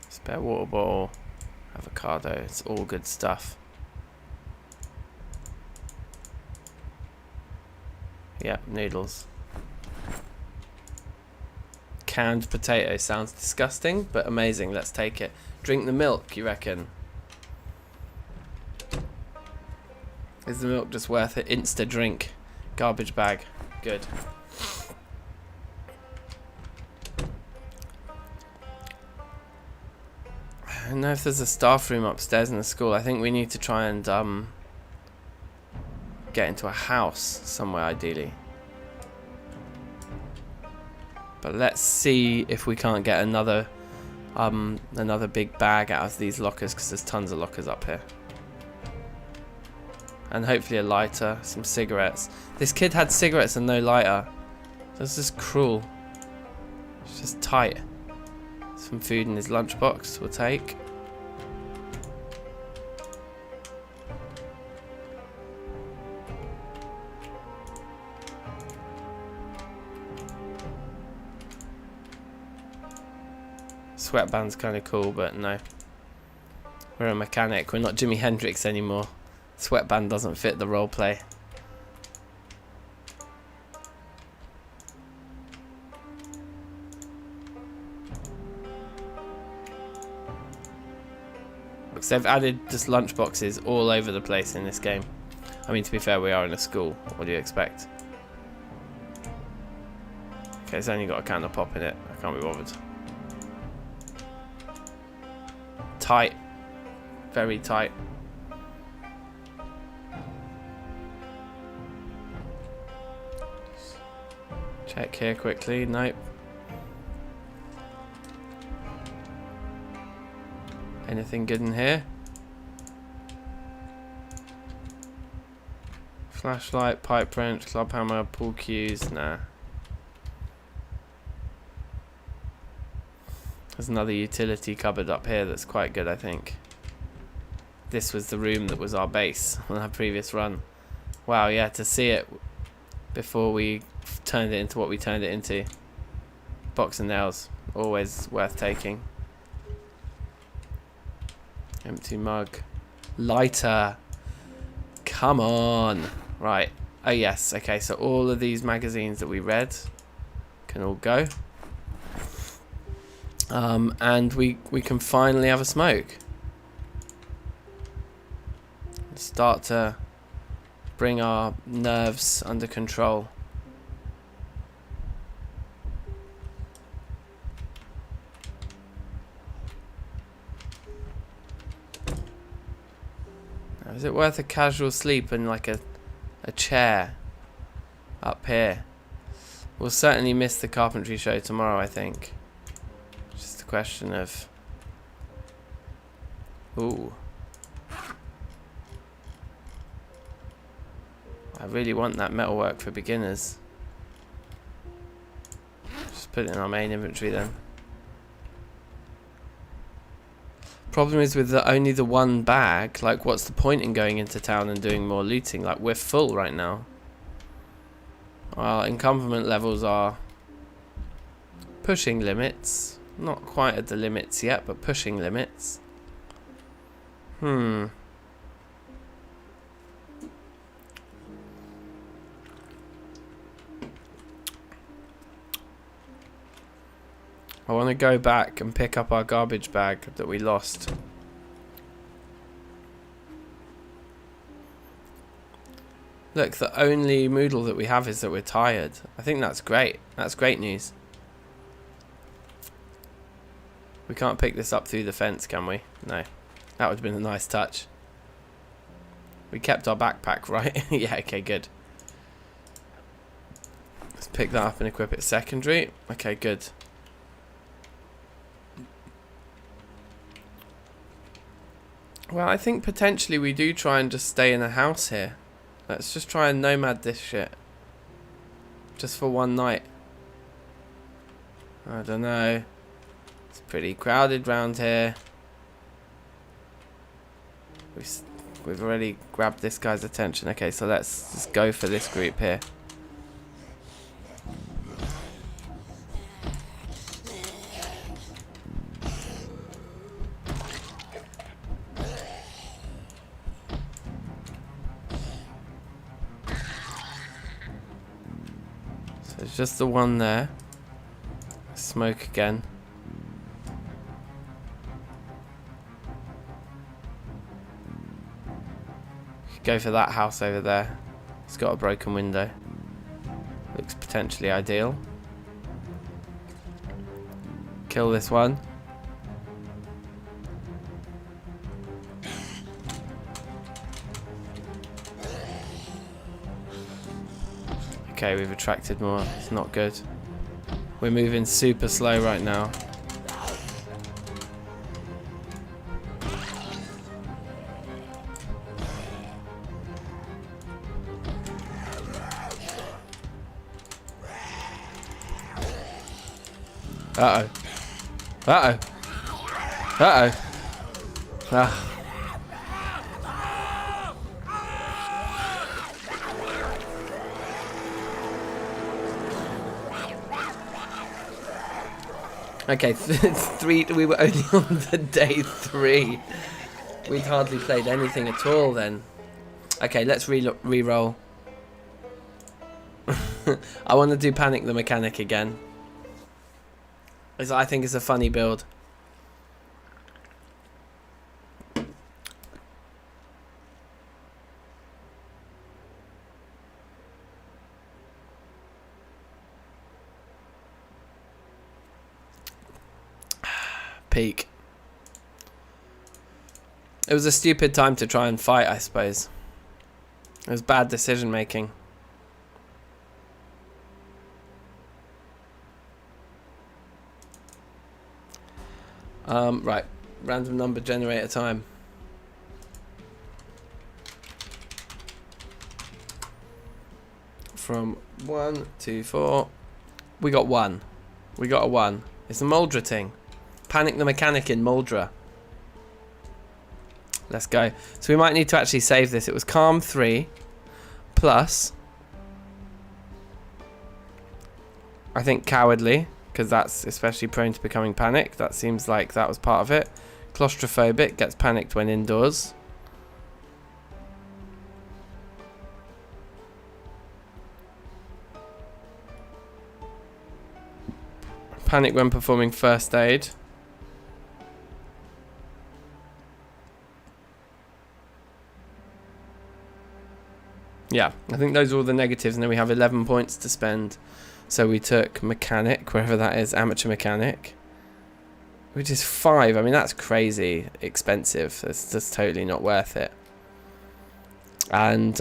Spare water bottle. Avocado. It's all good stuff. Yep, noodles. Canned potato sounds disgusting, but amazing. Let's take it. Drink the milk, you reckon? Is the milk just worth it? Insta drink. Garbage bag. Good. I don't know if there's a staff room upstairs in the school. I think we need to try and get into a house somewhere, ideally. But let's see if we can't get another big bag out of these lockers, because there's tons of lockers up here. And hopefully a lighter, some cigarettes. This kid had cigarettes and no lighter. That's just cruel. It's just tight. Some food in his lunchbox we'll take. Sweatband's kind of cool, but no. We're a mechanic. We're not Jimi Hendrix anymore. Sweatband doesn't fit the roleplay. Because they've added just lunchboxes all over the place in this game. I mean, to be fair, we are in a school. What do you expect? Okay, it's only got a can of pop in it. I can't be bothered. Tight. Very tight. Check here quickly. Nope. Anything good in here? Flashlight, pipe wrench, club hammer, pool cues. Nah. There's another utility cupboard up here that's quite good, I think. This was the room that was our base on our previous run. Wow, yeah, to see it before we turned it into what we turned it into. Box of nails, always worth taking. Empty mug. Lighter. Come on. Right. Oh yes, okay, so all of these magazines that we read can all go. And we can finally have a smoke. Start to bring our nerves under control. Now, is it worth a casual sleep in like a chair up here? We'll certainly miss the carpentry show tomorrow, I think. Just a question of... Ooh. I really want that metalwork for beginners. Just put it in our main inventory then. Problem is with only the one bag, like what's the point in going into town and doing more looting? Like we're full right now. Our encumberment levels are pushing limits. Not quite at the limits yet, but pushing limits. I want to go back and pick up our garbage bag that we lost. Look, the only moodle that we have is that we're tired. I think that's great. That's great news. We can't pick this up through the fence, can we? No. That would have been a nice touch. We kept our backpack, right? Yeah, okay, good. Let's pick that up and equip it secondary. Okay, good. Well, I think potentially we do try and just stay in a house here. Let's just try and nomad this shit. Just for one night. I don't know. It's pretty crowded round here. We've already grabbed this guy's attention. Okay, so let's just go for this group here. So it's just the one there. Smoke again. Go for that house over there. It's got a broken window. Looks potentially ideal. Kill this one. Okay, we've attracted more. It's not good. We're moving super slow right now. Uh-oh. Uh-oh. Uh-oh. Ah. Okay, we were only on the day 3. We'd hardly played anything at all then. Okay, let's re-roll. I want to do Panic the Mechanic again. I think it's a funny build. Peak. It was a stupid time to try and fight, I suppose. It was bad decision making. Right, random number generator time. From 1 to 4. We got 1. We got a 1. It's a Muldra thing. Panic the Mechanic in Muldra. Let's go. So we might need to actually save this. It was Calm 3 plus, I think, Cowardly, because that's especially prone to becoming panicked. That seems like that was part of it. Claustrophobic, gets panicked when indoors. Panic when performing first aid. Yeah, I think those are all the negatives, and then we have 11 points to spend. So we took Mechanic, wherever that is, Amateur Mechanic, which is 5. I mean, that's crazy expensive. It's just totally not worth it. And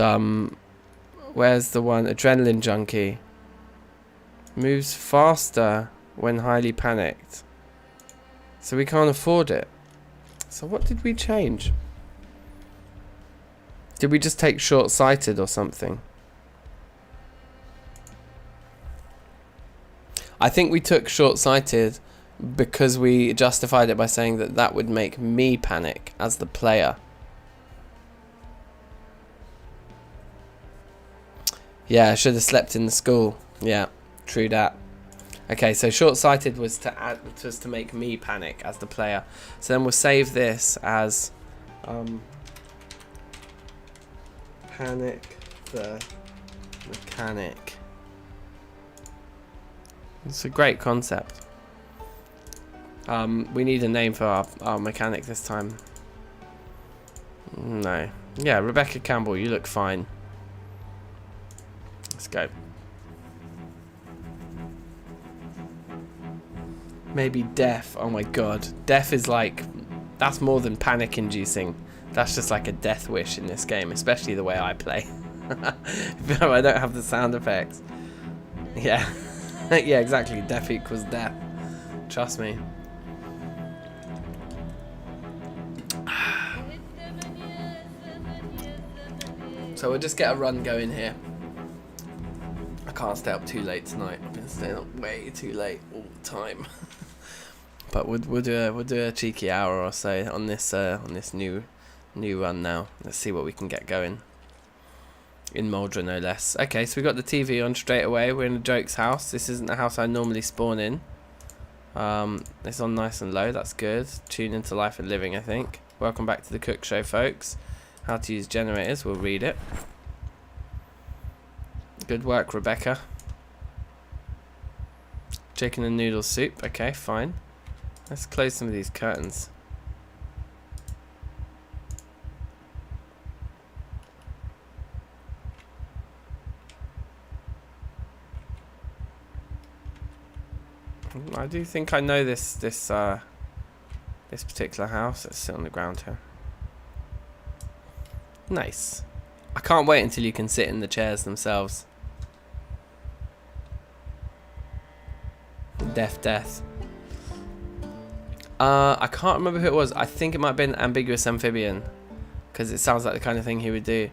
where's the one? Adrenaline Junkie. Moves faster when highly panicked. So we can't afford it. So what did we change? Did we just take short-sighted or something? I think we took short-sighted because we justified it by saying that that would make me panic as the player. Yeah, I should have slept in the school. Yeah, true that. Okay, so short-sighted was to make me panic as the player. So then we'll save this as Panic the Mechanic. It's a great concept. We need a name for our mechanic this time. No. Yeah, Rebecca Campbell, you look fine. Let's go. Maybe Death. Oh my god. Death is like, that's more than panic inducing. That's just like a death wish in this game, especially the way I play. I don't have the sound effects. Yeah. Yeah, exactly. Death equals death. Trust me. So we'll just get a run going here. I can't stay up too late tonight. I've been staying up way too late all the time. But we'll do a cheeky hour or so on this new run now. Let's see what we can get going. In Moldra, no less. Okay, so we got the TV on straight away. We're in a joke's house. This isn't the house I normally spawn in. It's on nice and low. That's good. Tune into life and living, I think. Welcome back to the Cook Show, folks. How to use generators. We'll read it. Good work, Rebecca. Chicken and noodle soup. Okay, fine. Let's close some of these curtains. I do think I know this particular house. Let's sit on the ground here. Nice. I can't wait until you can sit in the chairs themselves. Death. I can't remember who it was. I think it might have been Ambiguous Amphibian, because it sounds like the kind of thing he would do.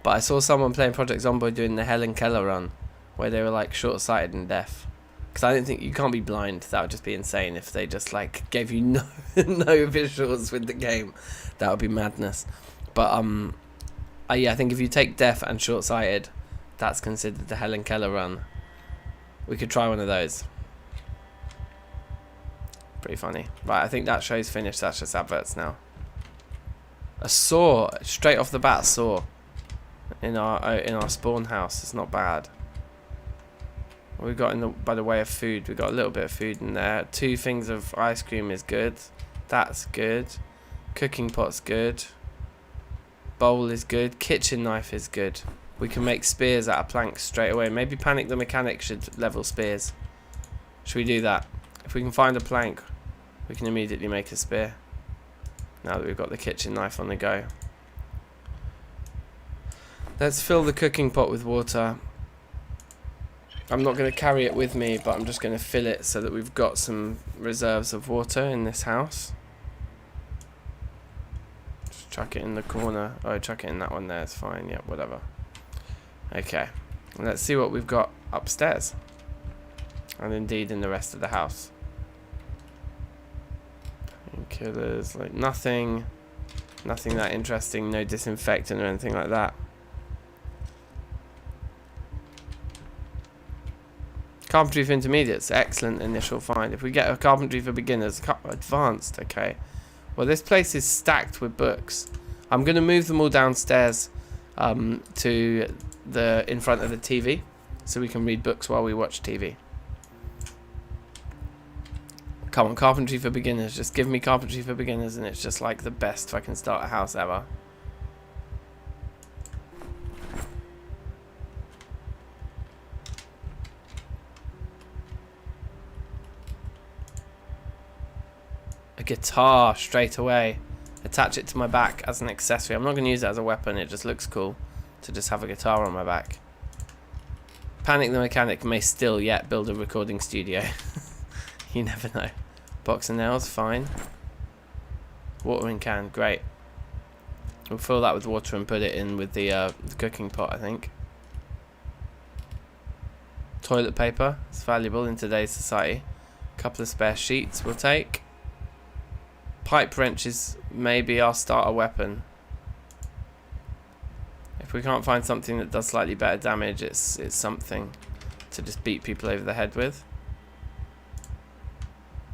But I saw someone playing Project Zomboid doing the Helen Keller run, where they were like short-sighted and deaf. Because I don't think you can't be blind. That would just be insane if they just like gave you no visuals with the game. That would be madness. But yeah, I think if you take deaf and short-sighted, that's considered the Helen Keller run. We could try one of those. Pretty funny. Right, I think that show's finished. That's just adverts now. A saw, straight off the bat, saw in our spawn house. It's not bad. What we got by the way of food? We got a little bit of food in there. 2 things of ice cream is good. That's good. Cooking pot's good. Bowl is good. Kitchen knife is good. We can make spears out of planks straight away. Maybe Panic the Mechanic should level spears. Should we do that? If we can find a plank, we can immediately make a spear. Now that we've got the kitchen knife on the go. Let's fill the cooking pot with water. I'm not going to carry it with me, but I'm just going to fill it so that we've got some reserves of water in this house. Just chuck it in the corner. Oh, chuck it in that one there. It's fine. Yeah, whatever. Okay. Let's see what we've got upstairs. And indeed in the rest of the house. Killers, like nothing that interesting, no disinfectant or anything like that. Carpentry for intermediates, excellent initial find. If we get a carpentry for beginners, advanced, okay. Well, this place is stacked with books. I'm going to move them all downstairs to in front of the TV, so we can read books while we watch TV. Come on, carpentry for beginners. Just give me carpentry for beginners and it's just like the best fucking start a house ever. A guitar straight away. Attach it to my back as an accessory. I'm not going to use it as a weapon. It just looks cool to just have a guitar on my back. Panic the Mechanic may still yet build a recording studio. You never know. Box of nails, fine. Watering can, great. We'll fill that with water and put it in with the cooking pot, I think. Toilet paper, it's valuable in today's society. Couple of spare sheets we'll take. Pipe wrenches may be our starter weapon. If we can't find something that does slightly better damage, it's something to just beat people over the head with.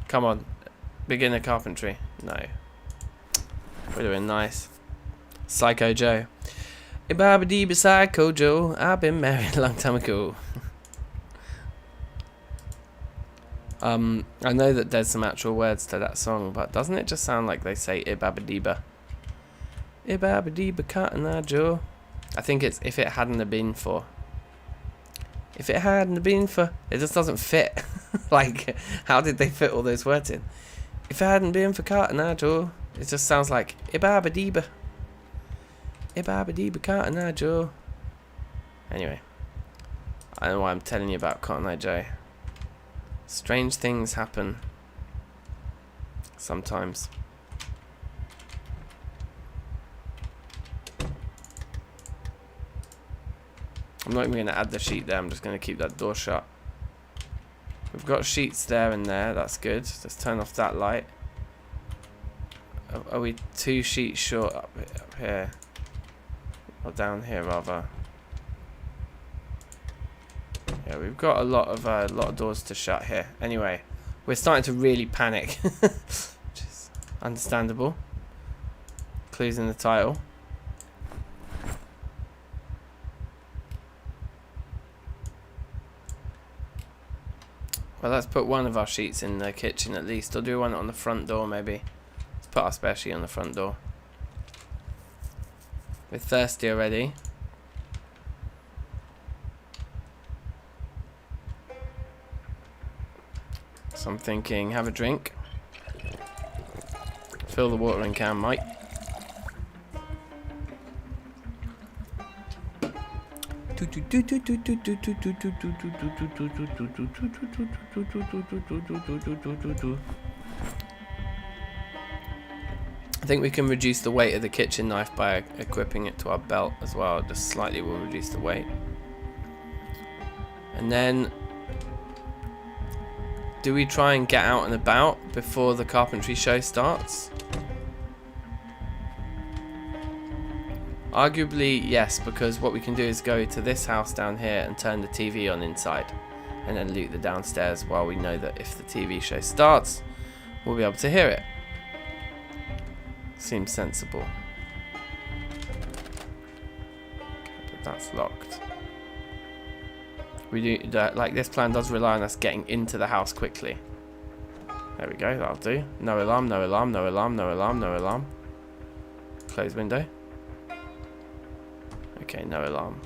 Come on, beginner carpentry. No. We're doing nice. Psycho Joe. Ibabidi Psycho Joe. I've been married a long time ago. I know that there's some actual words to that song, but doesn't it just sound like they say Ibabadiba? Ibabadiba Cotton Eye Joe. I think it's if it hadn't have been for. If it hadn't been for, it just doesn't fit. Like, how did they fit all those words in? If it hadn't been for Cotton Eye Joe, it just sounds like Ibabadiba. Ibabadiba Cotton Eye Joe. Anyway, I don't know why I'm telling you about Cotton Eye Joe. Strange things happen sometimes. I'm not even going to add the sheet there. I'm just going to keep that door shut. We've got sheets there and there. That's good. Let's turn off that light. Are we 2 sheets short up here? Or down here rather? Yeah, we've got a lot of doors to shut here. Anyway, we're starting to really panic, which is understandable. Clues in the title. Well, let's put one of our sheets in the kitchen at least. Or do one on the front door maybe. Let's put our spare sheet on the front door. We're thirsty already. So I'm thinking, have a drink. Fill the watering can, Mike. I think we can reduce the weight of the kitchen knife by equipping it to our belt as well. Just slightly will reduce the weight. And then, do we try and get out and about before the carpentry show starts? Arguably, yes, because what we can do is go to this house down here and turn the TV on inside, and then loot the downstairs while we know that if the TV show starts, we'll be able to hear it. Seems sensible. Okay, but that's locked. We do like this plan does rely on us getting into the house quickly. There we go, that'll do. No alarm, no alarm, no alarm, no alarm, no alarm. Close window. Okay, no alarm.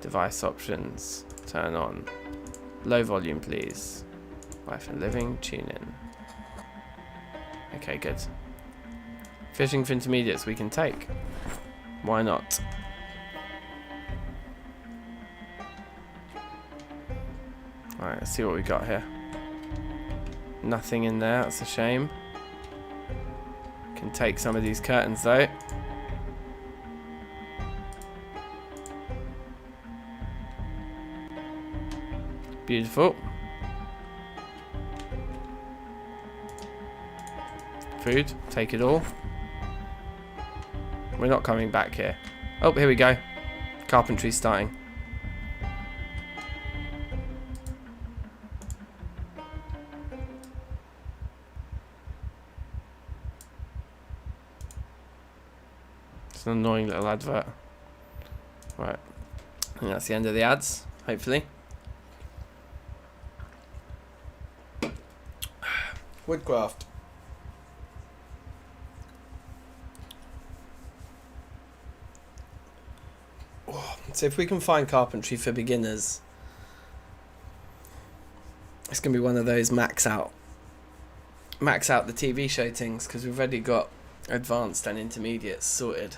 Device options. Turn on. Low volume, please. Life and living. Tune in. Okay, good. Fishing for intermediates we can take. Why not? Alright, let's see what we got here. Nothing in there, that's a shame. Can take some of these curtains though. Beautiful. Food, take it all. We're not coming back here. Oh, here we go. Carpentry starting. It's an annoying little advert. Right. I think that's the end of the ads, hopefully. Woodcraft. So if we can find carpentry for beginners, it's going to be one of those max out the TV show things, because we've already got advanced and intermediate sorted.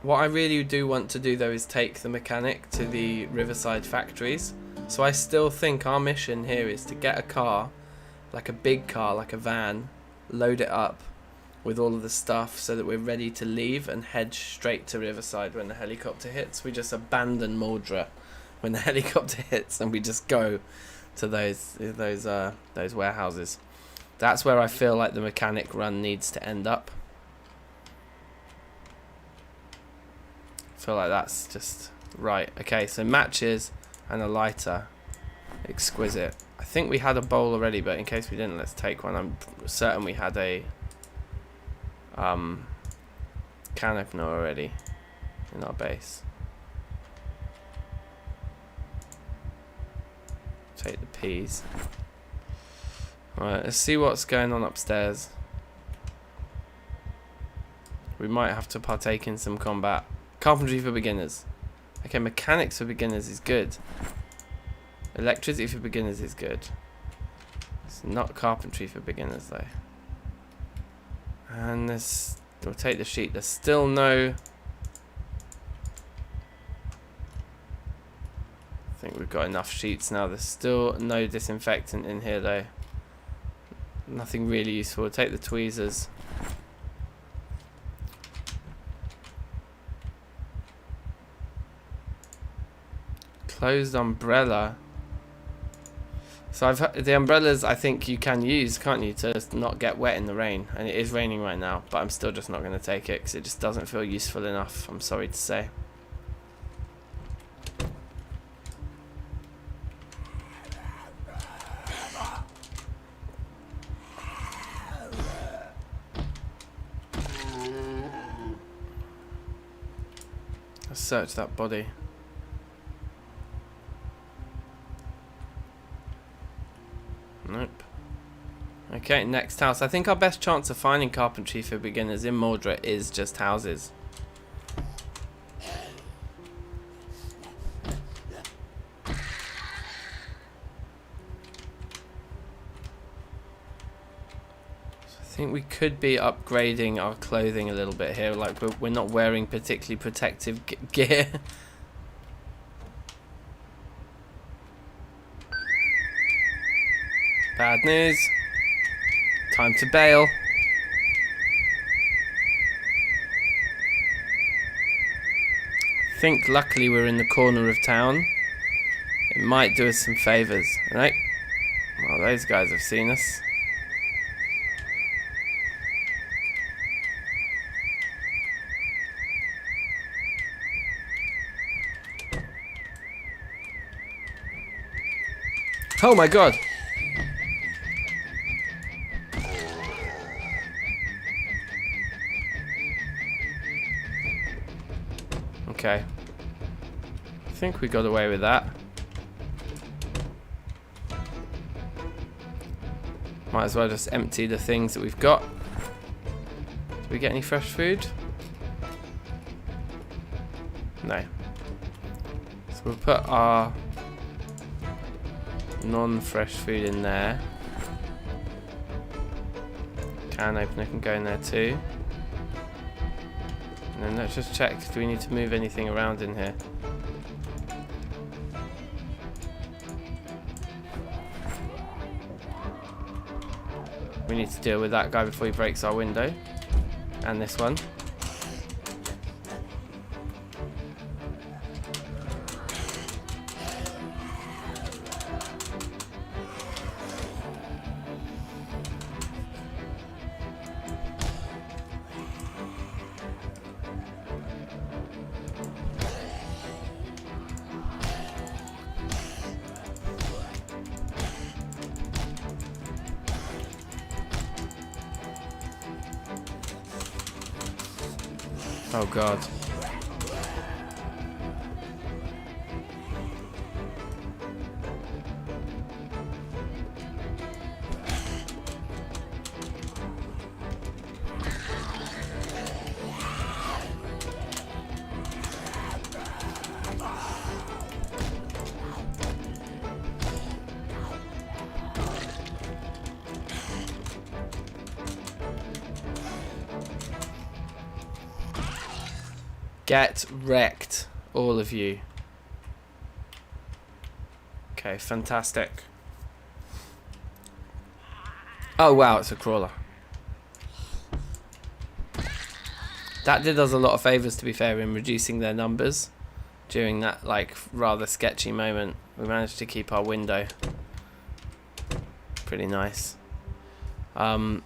What I really do want to do though is take the mechanic to the Riverside factories. So I still think our mission here is to get a car, like a big car, like a van, load it up with all of the stuff so that we're ready to leave and head straight to Riverside when the helicopter hits. We just abandon Mordra when the helicopter hits and we just go to those warehouses. That's where I feel like the mechanic run needs to end up. I feel like that's just right. Okay, so matches and a lighter. Exquisite. I think we had a bowl already, but in case we didn't, let's take one. I'm certain we had a can opener already in our base. Take the peas. Alright, let's see what's going on upstairs. We might have to partake in some combat. Carpentry for beginners. Okay, mechanics for beginners is good. Electricity for beginners is good. It's not carpentry for beginners though. And this, we'll take the sheet. There's still no... I think we've got enough sheets now. There's still no disinfectant in here though. Nothing really useful. We'll take the tweezers. Closed umbrella. So I've heard, the umbrellas I think you can use, can't you, to not get wet in the rain. And it is raining right now, but I'm still just not going to take it because it just doesn't feel useful enough, I'm sorry to say. Let's search that body. Nope. Okay, next house. I think our best chance of finding carpentry for beginners in Mordred is just houses. I think we could be upgrading our clothing a little bit here. Like we're not wearing particularly protective gear. Bad news. Time to bail. I think luckily we're in the corner of town. It might do us some favours, right? Well, those guys have seen us. Oh my god! Okay. I think we got away with that. Might as well just empty the things that we've got. Did we get any fresh food? No. So we'll put our non-fresh food in there. Can opener can go in there too. And then let's just check, do we need to move anything around in here? We need to deal with that guy before he breaks our window. And this one. Oh god. Get wrecked, all of you. Okay, fantastic. Oh wow, it's a crawler. That did us a lot of favours, to be fair, in reducing their numbers during that like rather sketchy moment. We managed to keep our window. Pretty nice. Okay,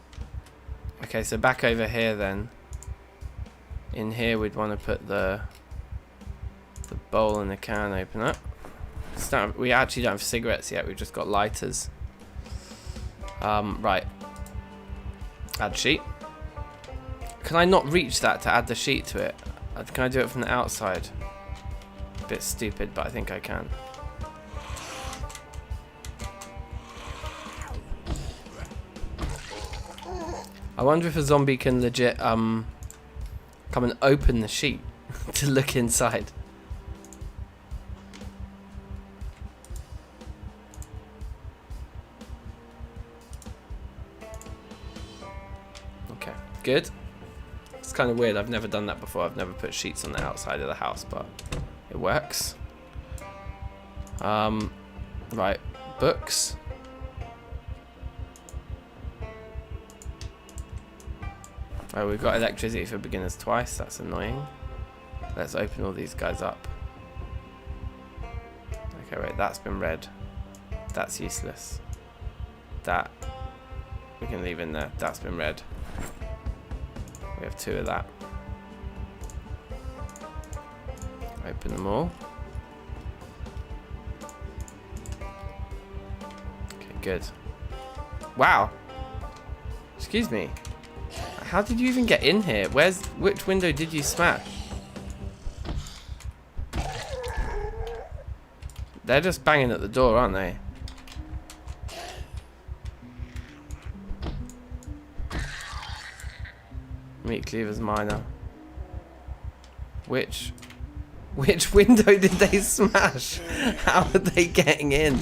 so back over here then. In here we'd want to put the bowl and the can opener. We actually don't have cigarettes yet, we've just got lighters. Right. Add sheet. Can I not reach that to add the sheet to it? Can I do it from the outside? A bit stupid, but I think I can. I wonder if a zombie can legit come and open the sheet to look inside. Okay, good. It's kind of weird. I've never done that before. I've never put sheets on the outside of the house, but it works. Right, books. Oh, we've got electricity for beginners twice. That's annoying. Let's open all these guys up. Okay, wait, that's been read. That's useless. That we can leave in there. That's been read. We have 2 of that. Open them all. Okay, good. Wow. Excuse me. How did you even get in here? Which window did you smash? They're just banging at the door, aren't they? Meat cleavers minor. Which window did they smash? How are they getting in?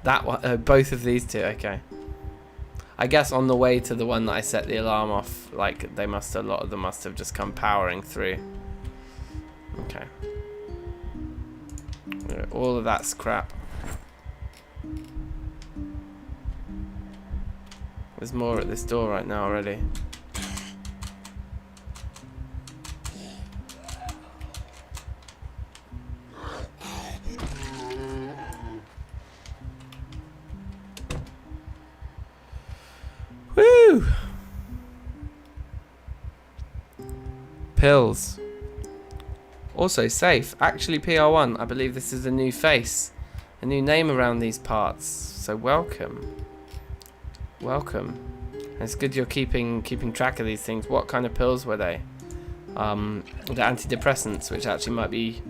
That one, both of these 2, okay. I guess on the way to the one that I set the alarm off, like a lot of them must have just come powering through. Okay. All of that's crap. There's more at this door right now already. Woo! Pills. Also safe. Actually PR1. I believe this is a new face. A new name around these parts. So welcome. Welcome. It's good you're keeping track of these things. What kind of pills were they? The antidepressants, which actually might be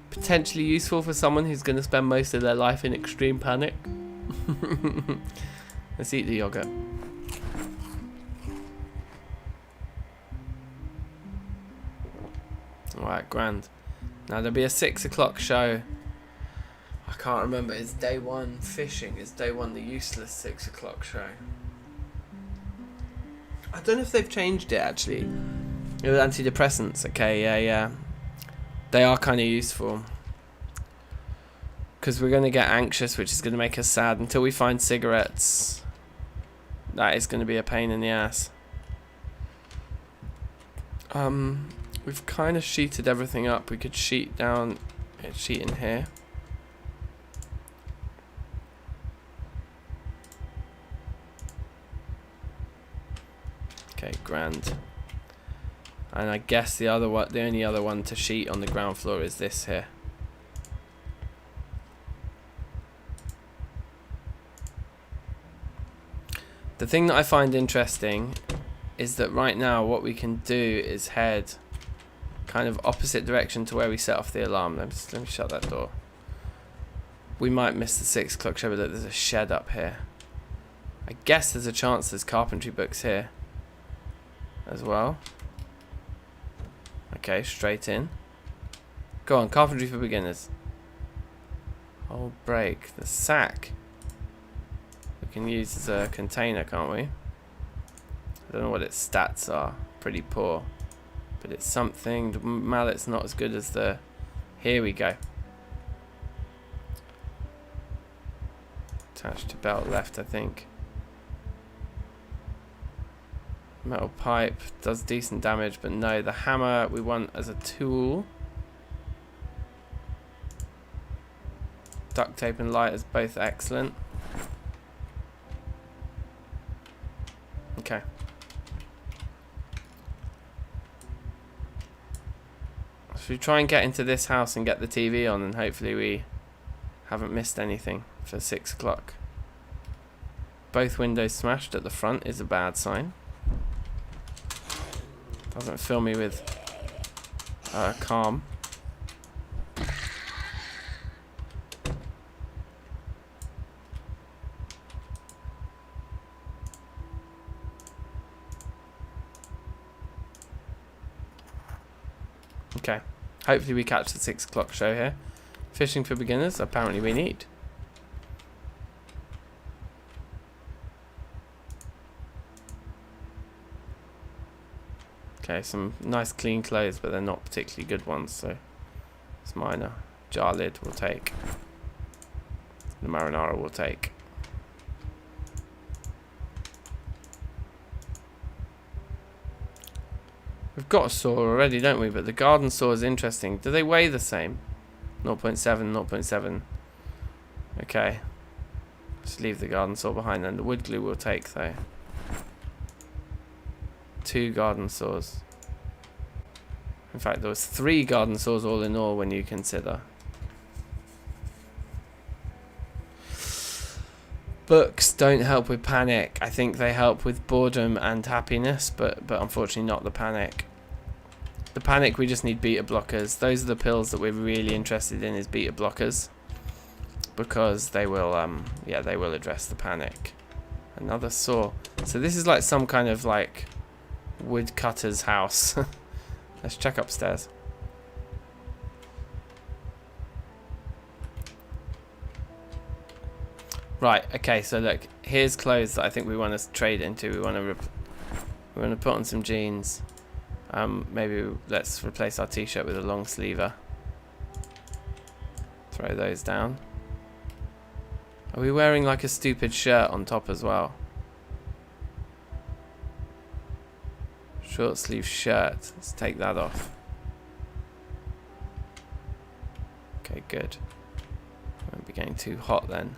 potentially useful for someone who's going to spend most of their life in extreme panic. Let's eat the yogurt. Alright, grand. Now there'll be a 6 o'clock show. I can't remember. It's day 1 fishing. It's day 1 the useless 6 o'clock show. I don't know if they've changed it actually. It was antidepressants. Okay, yeah. They are kind of useful. Because we're going to get anxious, which is going to make us sad until we find cigarettes. That is going to be a pain in the ass. We've kind of sheeted everything up. We could sheet down, sheet in here. Okay, grand. And I guess the only other one to sheet on the ground floor is this here. The thing that I find interesting is that right now what we can do is head kind of opposite direction to where we set off the alarm. Let me shut that door. We might miss the 6 o'clock show, but look, there's a shed up here. I guess there's a chance there's carpentry books here as well. Okay, straight in. Go on, carpentry for beginners. Old break. The sack we can use as a container, can't we? I don't know what its stats are. Pretty poor. But it's something. The mallet's not as good as the... Here we go. Attached to belt left, I think. Metal pipe does decent damage, but no, the hammer we want as a tool. Duct tape and light is both excellent. Okay. So we try and get into this house and get the TV on, and hopefully we haven't missed anything for 6 o'clock. Both windows smashed at the front is a bad sign. Doesn't fill me with calm. Okay, hopefully we catch the 6 o'clock show here. Fishing for beginners, apparently we need. Okay, some nice clean clothes, but they're not particularly good ones, so it's minor. Jar lid we'll take. The marinara we'll take. got a saw already, don't we? But the garden saw is interesting. Do they weigh the same? 0.7, 0.7. Okay. Let's leave the garden saw behind then. The wood glue we'll take though. 2 garden saws. In fact, there was 3 garden saws all in all when you consider. Books don't help with panic. I think they help with boredom and happiness, but unfortunately not the panic. The panic, we just need beta blockers. Those are the pills that we're really interested in, is beta blockers, because they will yeah, they will address the panic. Another saw. So this is like some kind of like woodcutter's house. Let's check upstairs. Right, okay, so look, here's clothes that I think we want to trade into. We want to put on some jeans. Maybe let's replace our t-shirt with a long sleever. Throw those down. Are we wearing like a stupid shirt on top as well? Short sleeve shirt. Let's take that off. Okay, good. Won't be getting too hot then.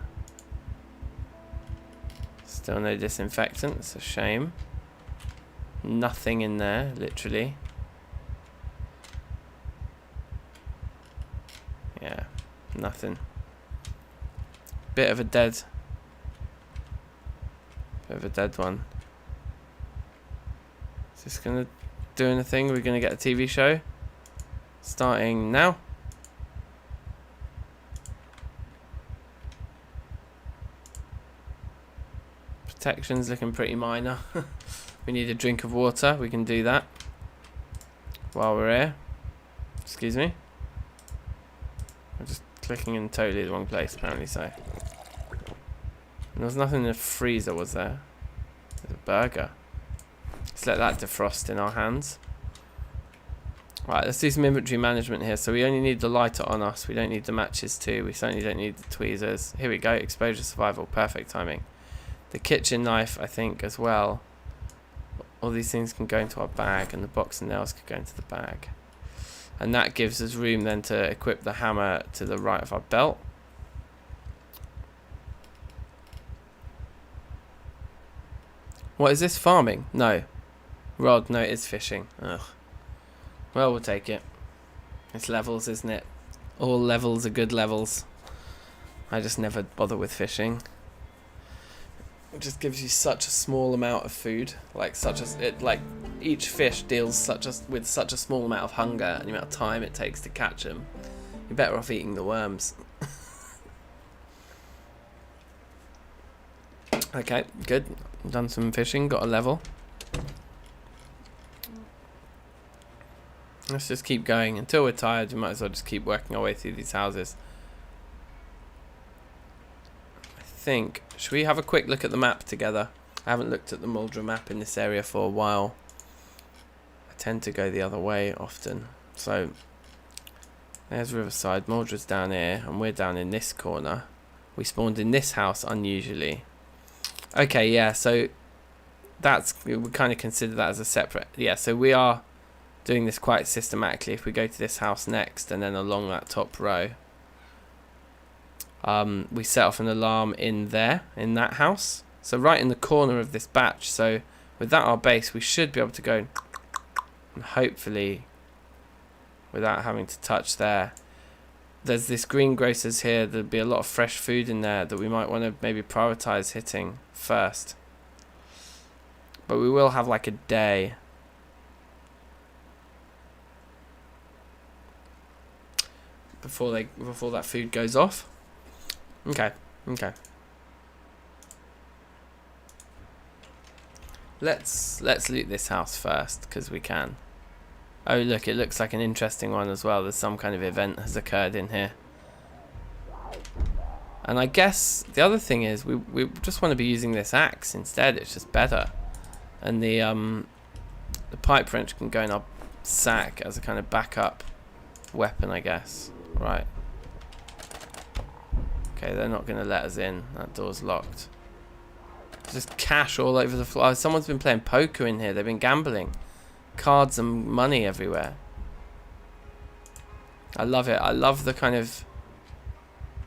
Still no disinfectant. It's a shame. Nothing in there, literally. Yeah, nothing. Bit of a dead one. Is this gonna do anything? We're gonna get a TV show starting now. Protection's looking pretty minor. We need a drink of water. We can do that while we're here. Excuse me. I'm just clicking in totally the wrong place, apparently so. And there was nothing in the freezer, was there? There's a burger. Let's let that defrost in our hands. Right, let's do some inventory management here. So we only need the lighter on us. We don't need the matches too. We certainly don't need the tweezers. Here we go. Exposure survival. Perfect timing. The kitchen knife, I think, as well. All these things can go into our bag, and the box and nails could go into the bag. And that gives us room then to equip the hammer to the right of our belt. What is this? Farming? No. Rod? No, it is fishing. Ugh. Well, we'll take it. It's levels, isn't it? All levels are good levels. I just never bother with fishing. It just gives you such a small amount of food, like each fish deals with such a small amount of hunger and the amount of time it takes to catch them. You're better off eating the worms. Okay, good. Done some fishing, got a level. Let's just keep going until we're tired. We might as well just keep working our way through these houses. Should we have a quick look at the map together? I haven't looked at the Muldra map in this area for a while. I tend to go the other way often. So there's Riverside. Muldra's down here and we're down in this corner. We spawned in this house unusually. Okay, yeah, so we kind of consider that as a separate. Yeah, so we are doing this quite systematically. If we go to this house next and then along that top row, we set off an alarm in that house. So right in the corner of this batch. So with that our base, we should be able to go and hopefully, without having to touch there. There's this greengrocers here. There'll be a lot of fresh food in there that we might want to maybe prioritize hitting first. But we will have like a day. Before that food goes off. Okay. Let's loot this house first, because we can. Oh look, it looks like an interesting one as well. There's some kind of event has occurred in here. And I guess the other thing is we just want to be using this axe instead. It's just better. And the pipe wrench can go in our sack as a kind of backup weapon, I guess. Right. Okay, they're not going to let us in. That door's locked. There's just cash all over the floor. Oh, someone's been playing poker in here. They've been gambling. cards and money everywhere. I love it. I love the kind of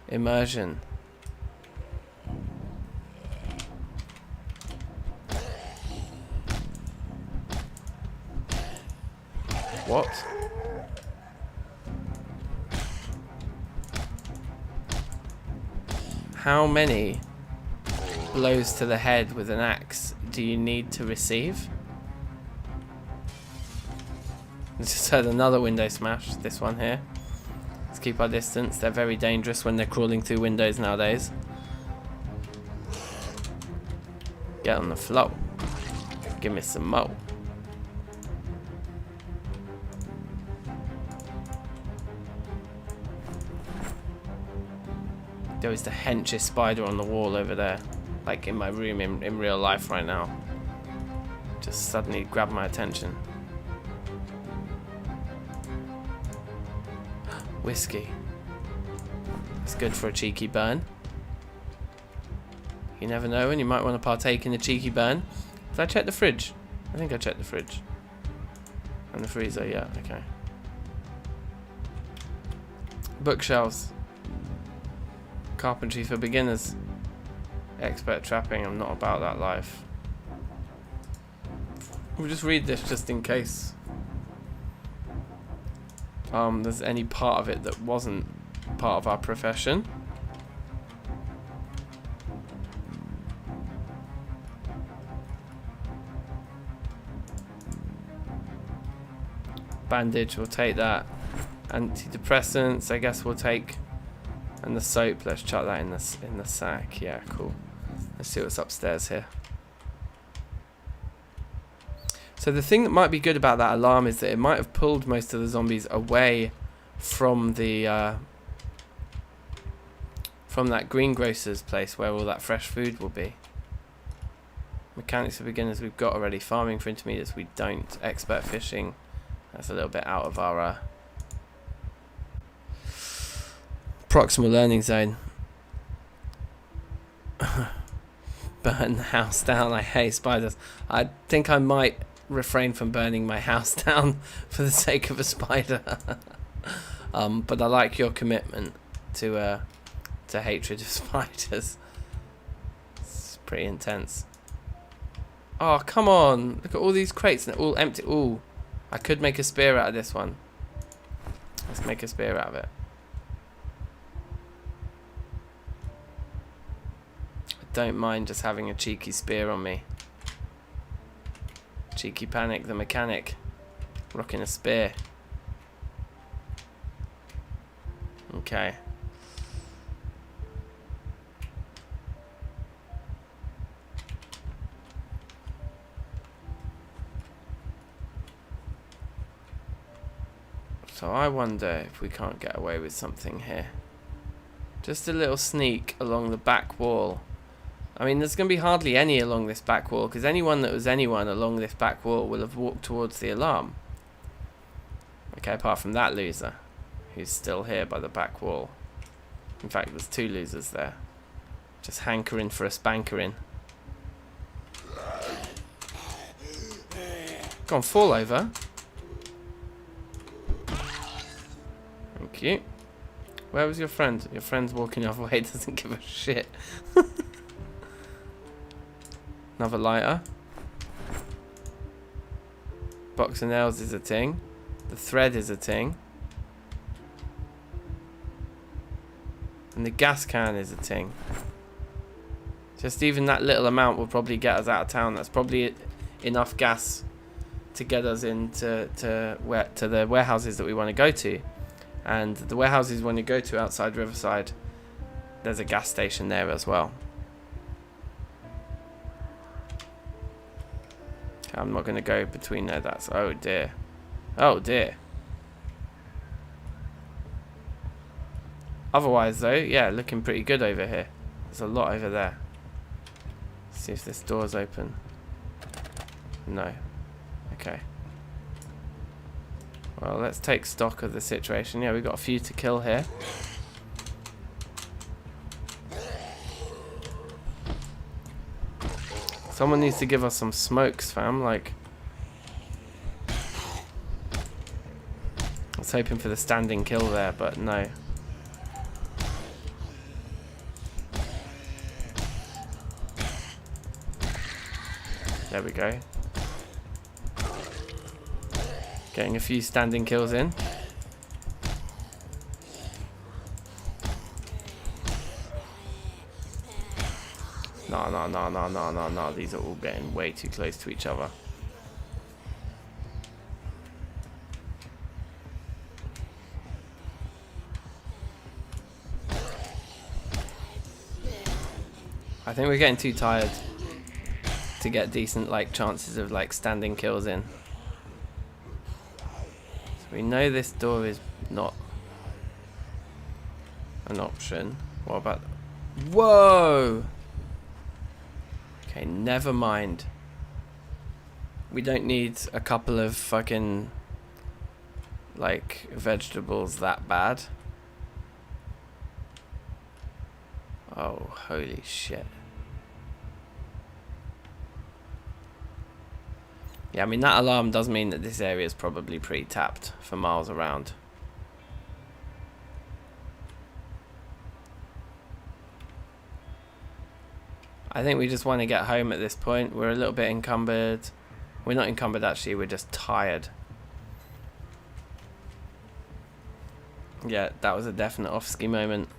immersion. What? How many blows to the head with an axe do you need to receive? I just heard another window smash. This one here. Let's keep our distance. They're very dangerous when they're crawling through windows nowadays. Get on the floor. Give me some mo. There is the henchest spider on the wall over there, like in my room in real life right now. Just suddenly grabbed my attention. Whiskey. It's good for a cheeky burn. You never know when you might want to partake in a cheeky burn. Did I check the fridge? I think I checked the fridge. And the freezer, yeah, okay. Bookshelves. Carpentry for beginners. Expert trapping, I'm not about that life. We'll just read this just in case there's any part of it that wasn't part of our profession. Bandage, we'll take that. Antidepressants, I guess we'll take. And the soap, let's chuck that in the sack. Yeah, cool. Let's see what's upstairs here. So the thing that might be good about that alarm is that it might have pulled most of the zombies away from the from that greengrocer's place where all that fresh food will be. Mechanics for beginners we've got already. Farming for intermediates we don't. Expert fishing, that's a little bit out of our proximal learning zone. Burn the house down. I hate spiders. I think I might refrain from burning my house down for the sake of a spider. But I like your commitment to hatred of spiders. It's pretty intense. Oh, come on. Look at all these crates and they're all empty. Ooh, I could make a spear out of this one. Let's make a spear out of it. Don't mind just having a cheeky spear on me. Cheeky Panic the mechanic, rocking a spear. Okay. So I wonder if we can't get away with something here. Just a little sneak along the back wall. I mean, there's going to be hardly any along this back wall, because anyone that was anyone along this back wall will have walked towards the alarm. Okay, apart from that loser, who's still here by the back wall. In fact, there's two losers there. Just hankering for a spankering. Go on, fall over. Thank you. Where was your friend? Your friend's walking the other way, doesn't give a shit. Another lighter. Box of nails is a ting. The thread is a ting. And the gas can is a ting. Just even that little amount will probably get us out of town. That's probably enough gas to get us into to the warehouses that we want to go to. And the warehouses we want to go to outside Riverside, there's a gas station there as well. I'm not going to go between there. That's... oh dear. Oh dear. Otherwise though, yeah, looking pretty good over here. There's a lot over there. Let's see if this door's open. No. Okay. Well, let's take stock of the situation. Yeah, we've got a few to kill here. Someone needs to give us some smokes, fam. Like, I was hoping for the standing kill there, but no. There we go. Getting a few standing kills in. No. These are all getting way too close to each other. I think we're getting too tired to get decent like chances of like standing kills in. So we know this door is not an option. What about... Whoa! Okay, never mind. We don't need a couple of fucking like vegetables that bad. Oh, holy shit. Yeah, I mean, that alarm does mean that this area is probably pretty tapped for miles around. I think we just want to get home at this point. We're a little bit encumbered. We're not encumbered, actually. We're just tired. Yeah, that was a definite off-ski moment.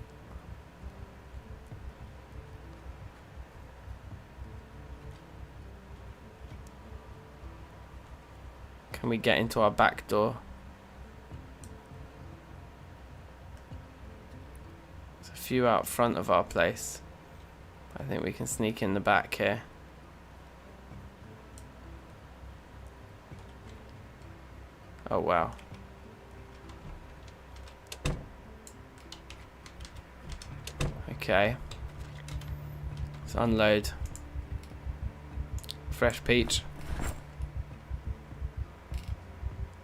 Can we get into our back door? There's a few out front of our place. I think we can sneak in the back here. Oh wow. Okay. Let's unload. Fresh peach.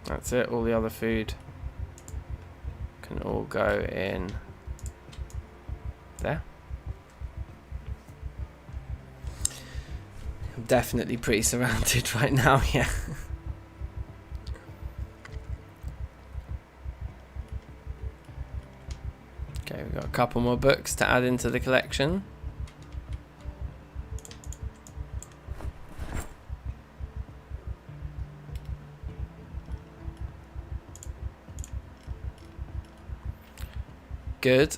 That's it, all the other food can all go in there. I'm definitely pretty surrounded right now, yeah. Okay, we've got a couple more books to add into the collection. Good.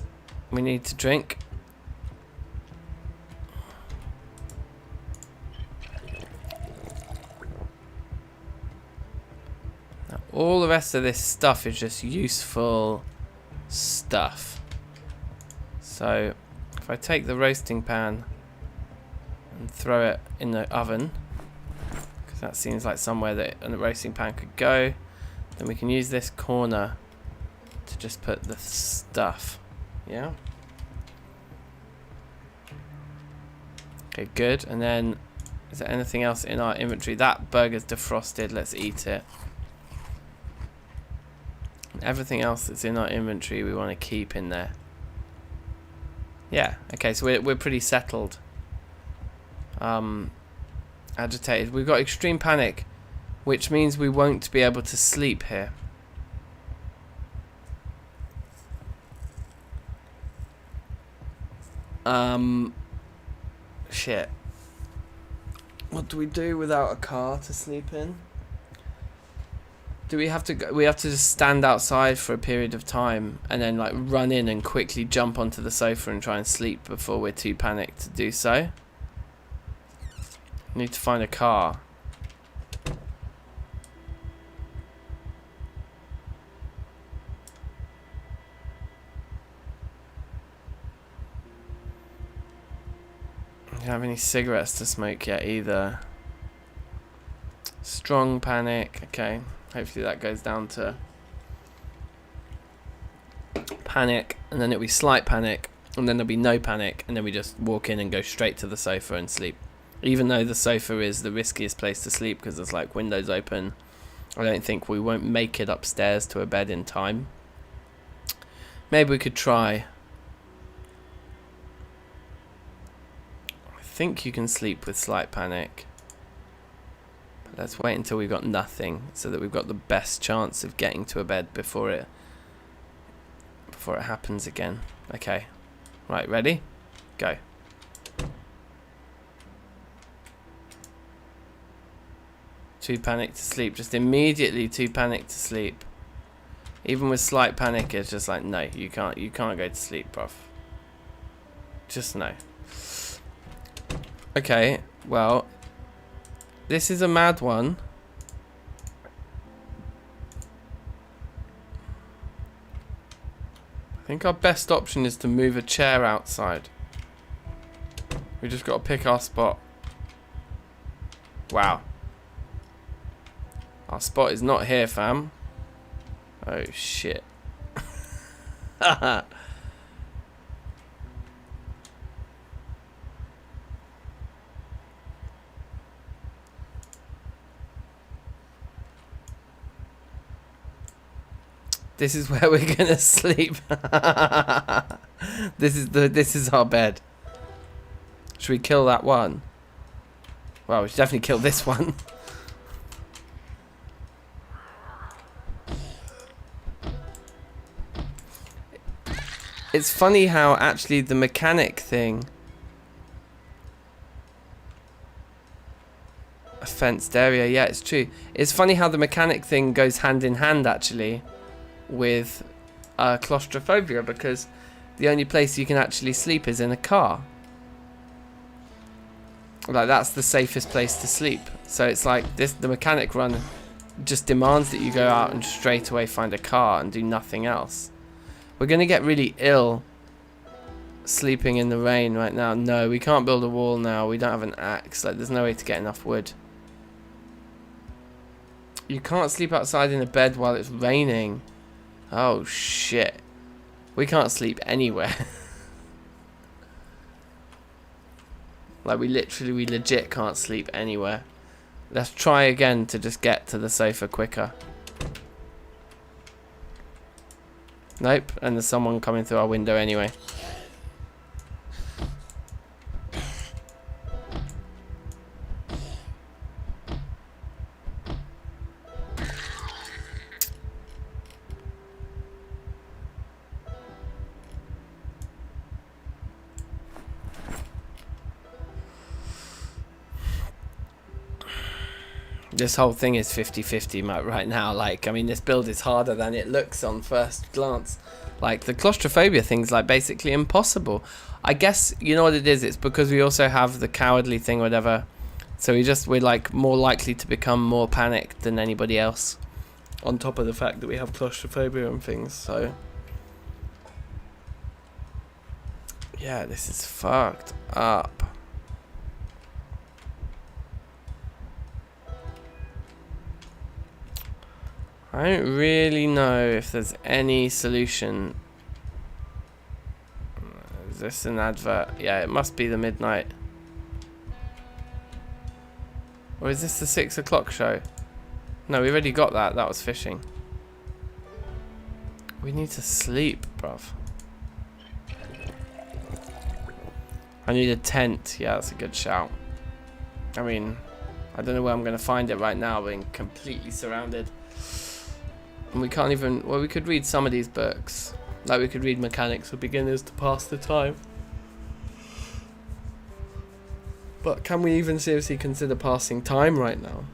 We need to drink. Now, all the rest of this stuff is just useful stuff. So, if I take the roasting pan and throw it in the oven, because that seems like somewhere that a roasting pan could go, then we can use this corner to just put the stuff. Yeah. Okay, good. And then, is there anything else in our inventory? That burger's defrosted. Let's eat it. And everything else that's in our inventory we want to keep in there. Yeah. Okay, so we're pretty settled. Agitated. We've got extreme panic, which means we won't be able to sleep here. Shit. What do we do without a car to sleep in? Do we have to go, we have to just stand outside for a period of time and then like run in and quickly jump onto the sofa and try and sleep before we're too panicked to do so? Need to find a car. Don't have any cigarettes to smoke yet either. Strong panic. Okay, hopefully that goes down to panic, and then it'll be slight panic, and then there'll be no panic, and then we just walk in and go straight to the sofa and sleep. Even though the sofa is the riskiest place to sleep because there's like windows open, I don't think we won't make it upstairs to a bed in time. Maybe we could try. I think you can sleep with slight panic. But Let's wait until we've got nothing, so that we've got the best chance of getting to a bed before it happens again. Okay. Right, ready? Go. Too panicked to sleep. Just immediately too panicked to sleep. Even with slight panic, it's just like, no, you can't go to sleep, bruv. Just no. Okay, well, this is a mad one. I think our best option is to move a chair outside. We just got to pick our spot. Wow. Our spot is not here, fam. Oh, shit. This is where we're gonna sleep. This is our bed. Should we kill that one? Well, we should definitely kill this one. It's funny how actually the mechanic thing, a fenced area, yeah, it's true. It's funny how the mechanic thing goes hand in hand actually with claustrophobia, because the only place you can actually sleep is in a car. Like, that's the safest place to sleep. So it's like this, the mechanic run just demands that you go out and straight away find a car and do nothing else. We're gonna get really ill sleeping in the rain right now. No, we can't build a wall now. We don't have an axe. Like, there's no way to get enough wood. You can't sleep outside in a bed while it's raining. Oh shit. We can't sleep anywhere. Like, we legit can't sleep anywhere. Let's try again to just get to the sofa quicker. Nope, and there's someone coming through our window anyway. This whole thing is 50-50 right now. Like, I mean, this build is harder than it looks on first glance. Like, the claustrophobia thing's like basically impossible. I guess, you know what it is? It's because we also have the cowardly thing, whatever. So we're like more likely to become more panicked than anybody else. On top of the fact that we have claustrophobia and things, so. Yeah, this is fucked up. I don't really know if there's any solution. Is this an advert? Yeah, it must be the midnight. Or is this the 6 o'clock show? No, we already got that. That was fishing. We need to sleep, bruv. I need a tent. Yeah, that's a good shout. I mean, I don't know where I'm going to find it right now, being completely surrounded. And we can't even, well, we could read some of these books. Like, we could read Mechanics for Beginners to pass the time. But can we even seriously consider passing time right now?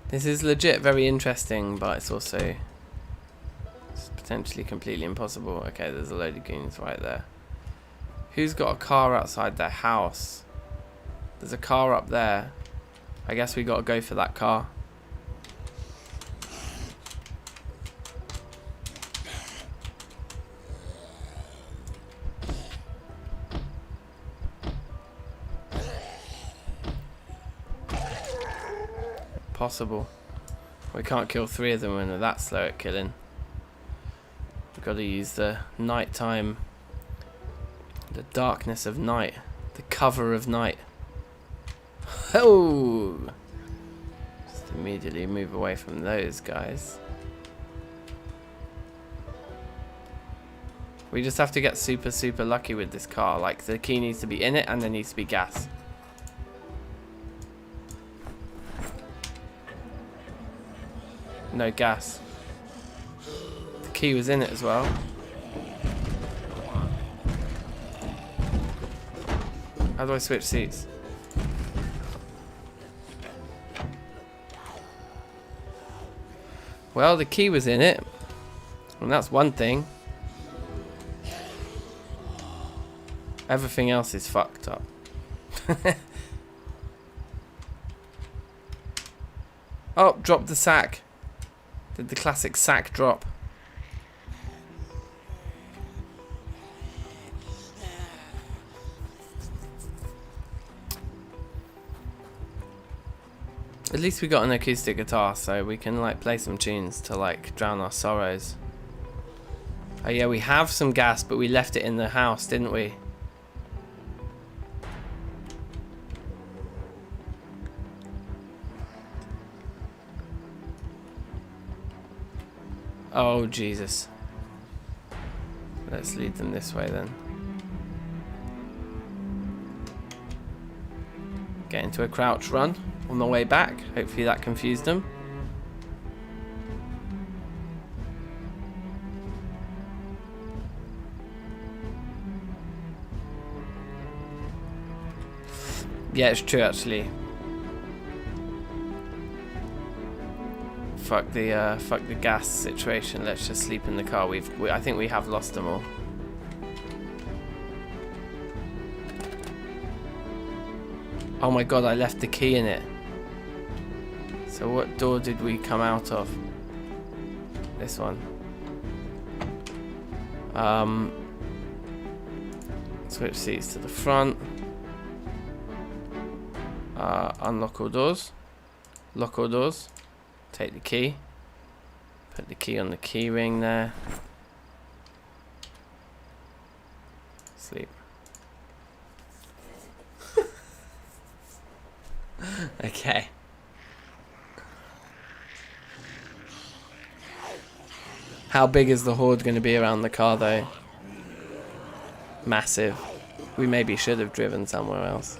This is legit very interesting, but it's also potentially completely impossible. Okay, there's a load of goons right there. Who's got a car outside their house? There's a car up there. I guess we got to go for that car. Possible. We can't kill 3 of them when they're that slow at killing. We've got to use the nighttime. The darkness of night. The cover of night. Oh! Just immediately move away from those guys. We just have to get super, super lucky with this car. Like, the key needs to be in it and there needs to be gas. No gas. The key was in it as well. How do I switch seats? Well, the key was in it. And that's one thing. Everything else is fucked up. Oh, dropped the sack. Did the classic sack drop. At least we got an acoustic guitar, so we can like play some tunes to like drown our sorrows. Oh yeah, we have some gas, but we left it in the house, didn't we? Oh Jesus. Let's lead them this way then. Get into a crouch run on the way back. Hopefully that confused them. Yeah, it's true actually. Fuck the gas situation. Let's just sleep in the car. I think we have lost them all. Oh my god, I left the key in it. So what door did we come out of? This one. Switch seats to the front. Unlock all doors. Lock all doors. Take the key. Put the key on the key ring there. Sleep. Okay. How big is the horde going to be around the car though? Massive. We maybe should have driven somewhere else.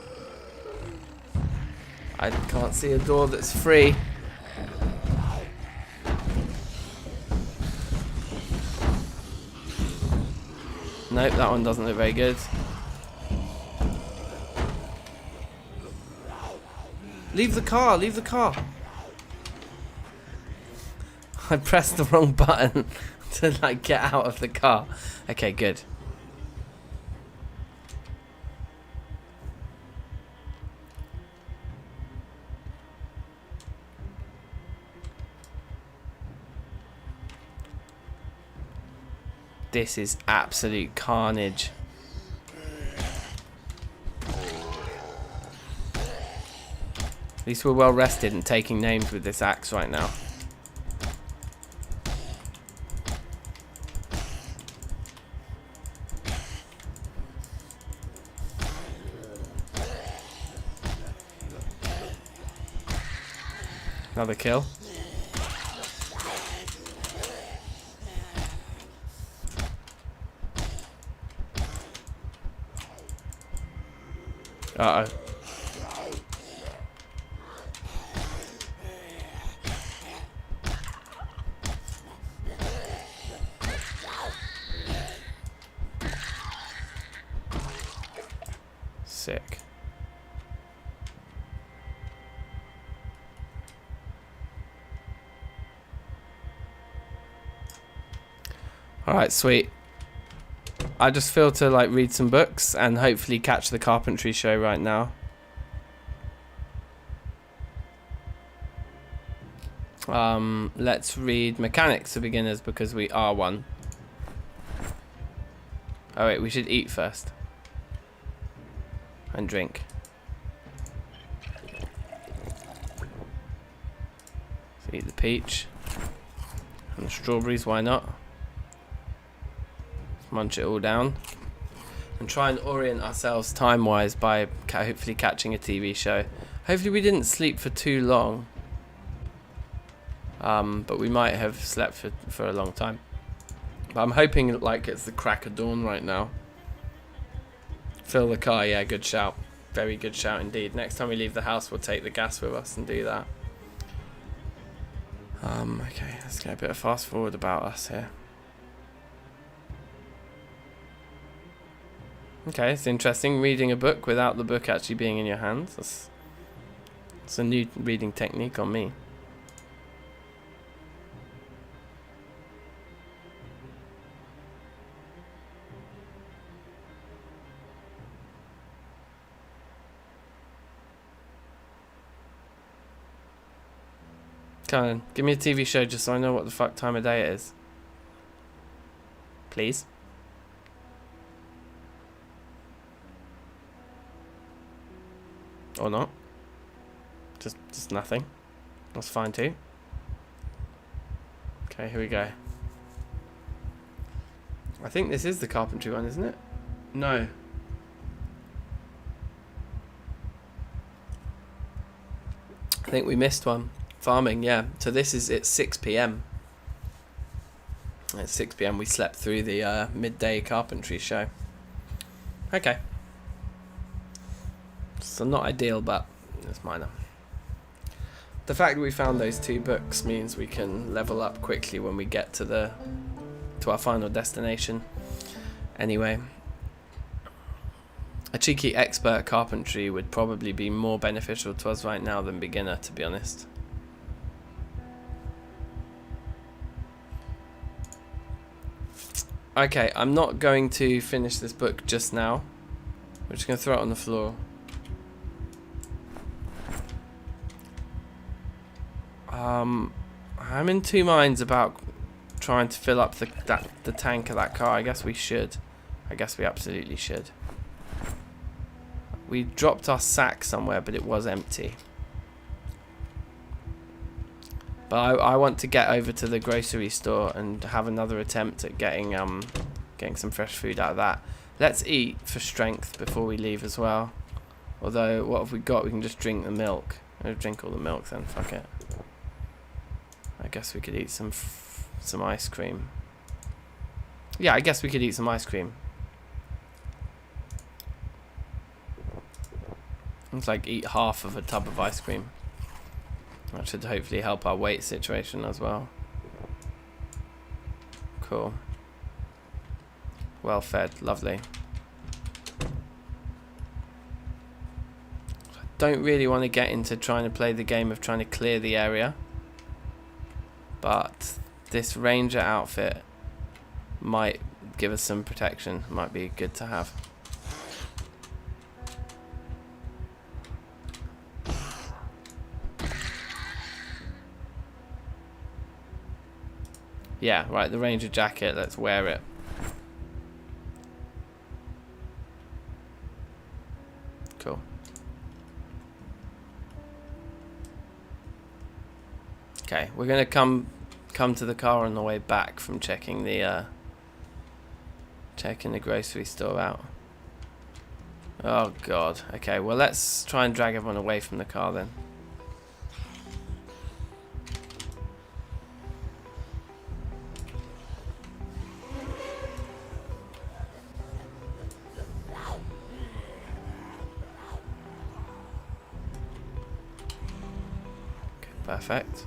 I can't see a door that's free. Nope, that one doesn't look very good. Leave the car, leave the car. I pressed the wrong button to like get out of the car. Okay, good. This is absolute carnage. At least we're well rested and taking names with this axe right now. Another kill. Uh-oh. Sick. Alright, sweet. I just feel to like read some books and hopefully catch the carpentry show right now. Let's read Mechanics for Beginners because we are one. Oh wait, we should eat first. And drink. So eat the peach. And the strawberries, why not? Munch it all down and try and orient ourselves time-wise by hopefully catching a TV show. Hopefully we didn't sleep for too long, but we might have slept for a long time. But I'm hoping like it's the crack of dawn right now. Fill the car, yeah, good shout. Very good shout indeed. Next time we leave the house, we'll take the gas with us and do that. Okay, let's get a bit of fast forward about us here. Okay, it's interesting reading a book without the book actually being in your hands. That's a new reading technique on me. Come on, give me a TV show just so I know what the fuck time of day it is. Please. Or not. Just nothing. That's fine too. Okay, here we go. I think this is the carpentry one, isn't it? No. I think we missed one. Farming, yeah. So this is, it's 6 p.m. At 6 p.m. we slept through the midday carpentry show. Okay. So not ideal, but it's minor. The fact that we found those 2 books means we can level up quickly when we get to our final destination. Anyway, a cheeky expert carpentry would probably be more beneficial to us right now than beginner, to be honest. Okay, I'm not going to finish this book just now. We're just going to throw it on the floor. I'm in 2 minds about trying to fill up the tank of that car. I guess we should. I guess we absolutely should. We dropped our sack somewhere, but it was empty. But I want to get over to the grocery store and have another attempt at getting some fresh food out of that. Let's eat for strength before we leave as well. Although, what have we got? We can just drink the milk. I'll drink all the milk then, fuck it. I guess we could eat some ice cream. Yeah, I guess we could eat some ice cream. It's like eat half of a tub of ice cream. That should hopefully help our weight situation as well. Cool. Well fed, lovely. I don't really want to get into trying to play the game of trying to clear the area. But this ranger outfit might give us some protection. Might be good to have. Yeah, right, the ranger jacket, let's wear it. Cool. Okay, we're gonna come to the car on the way back from checking the grocery store out. Oh god. Okay, well let's try and drag everyone away from the car then. Okay, perfect.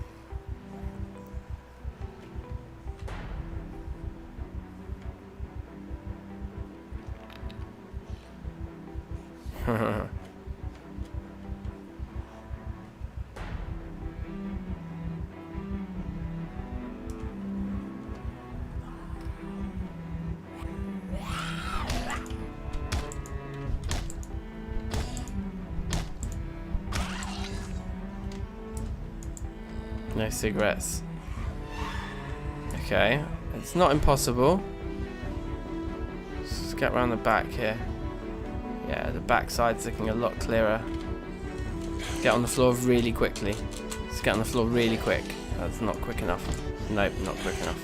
No cigarettes. Okay, it's not impossible. Let's get around the back here. Yeah, the back side's looking a lot clearer. Get on the floor really quickly. Let's get on the floor really quick. That's not quick enough. Nope, not quick enough.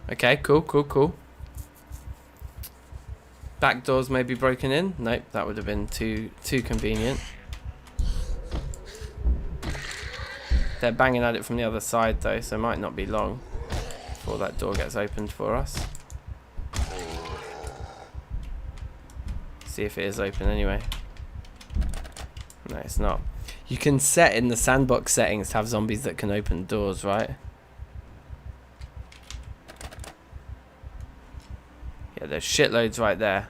Okay, cool, cool, cool. Back doors may be broken in. Nope, that would have been too convenient. They're banging at it from the other side though, so it might not be long before that door gets opened for us. See if it is open anyway. No, it's not. You can set in the sandbox settings to have zombies that can open doors, right? Yeah, there's shitloads right there.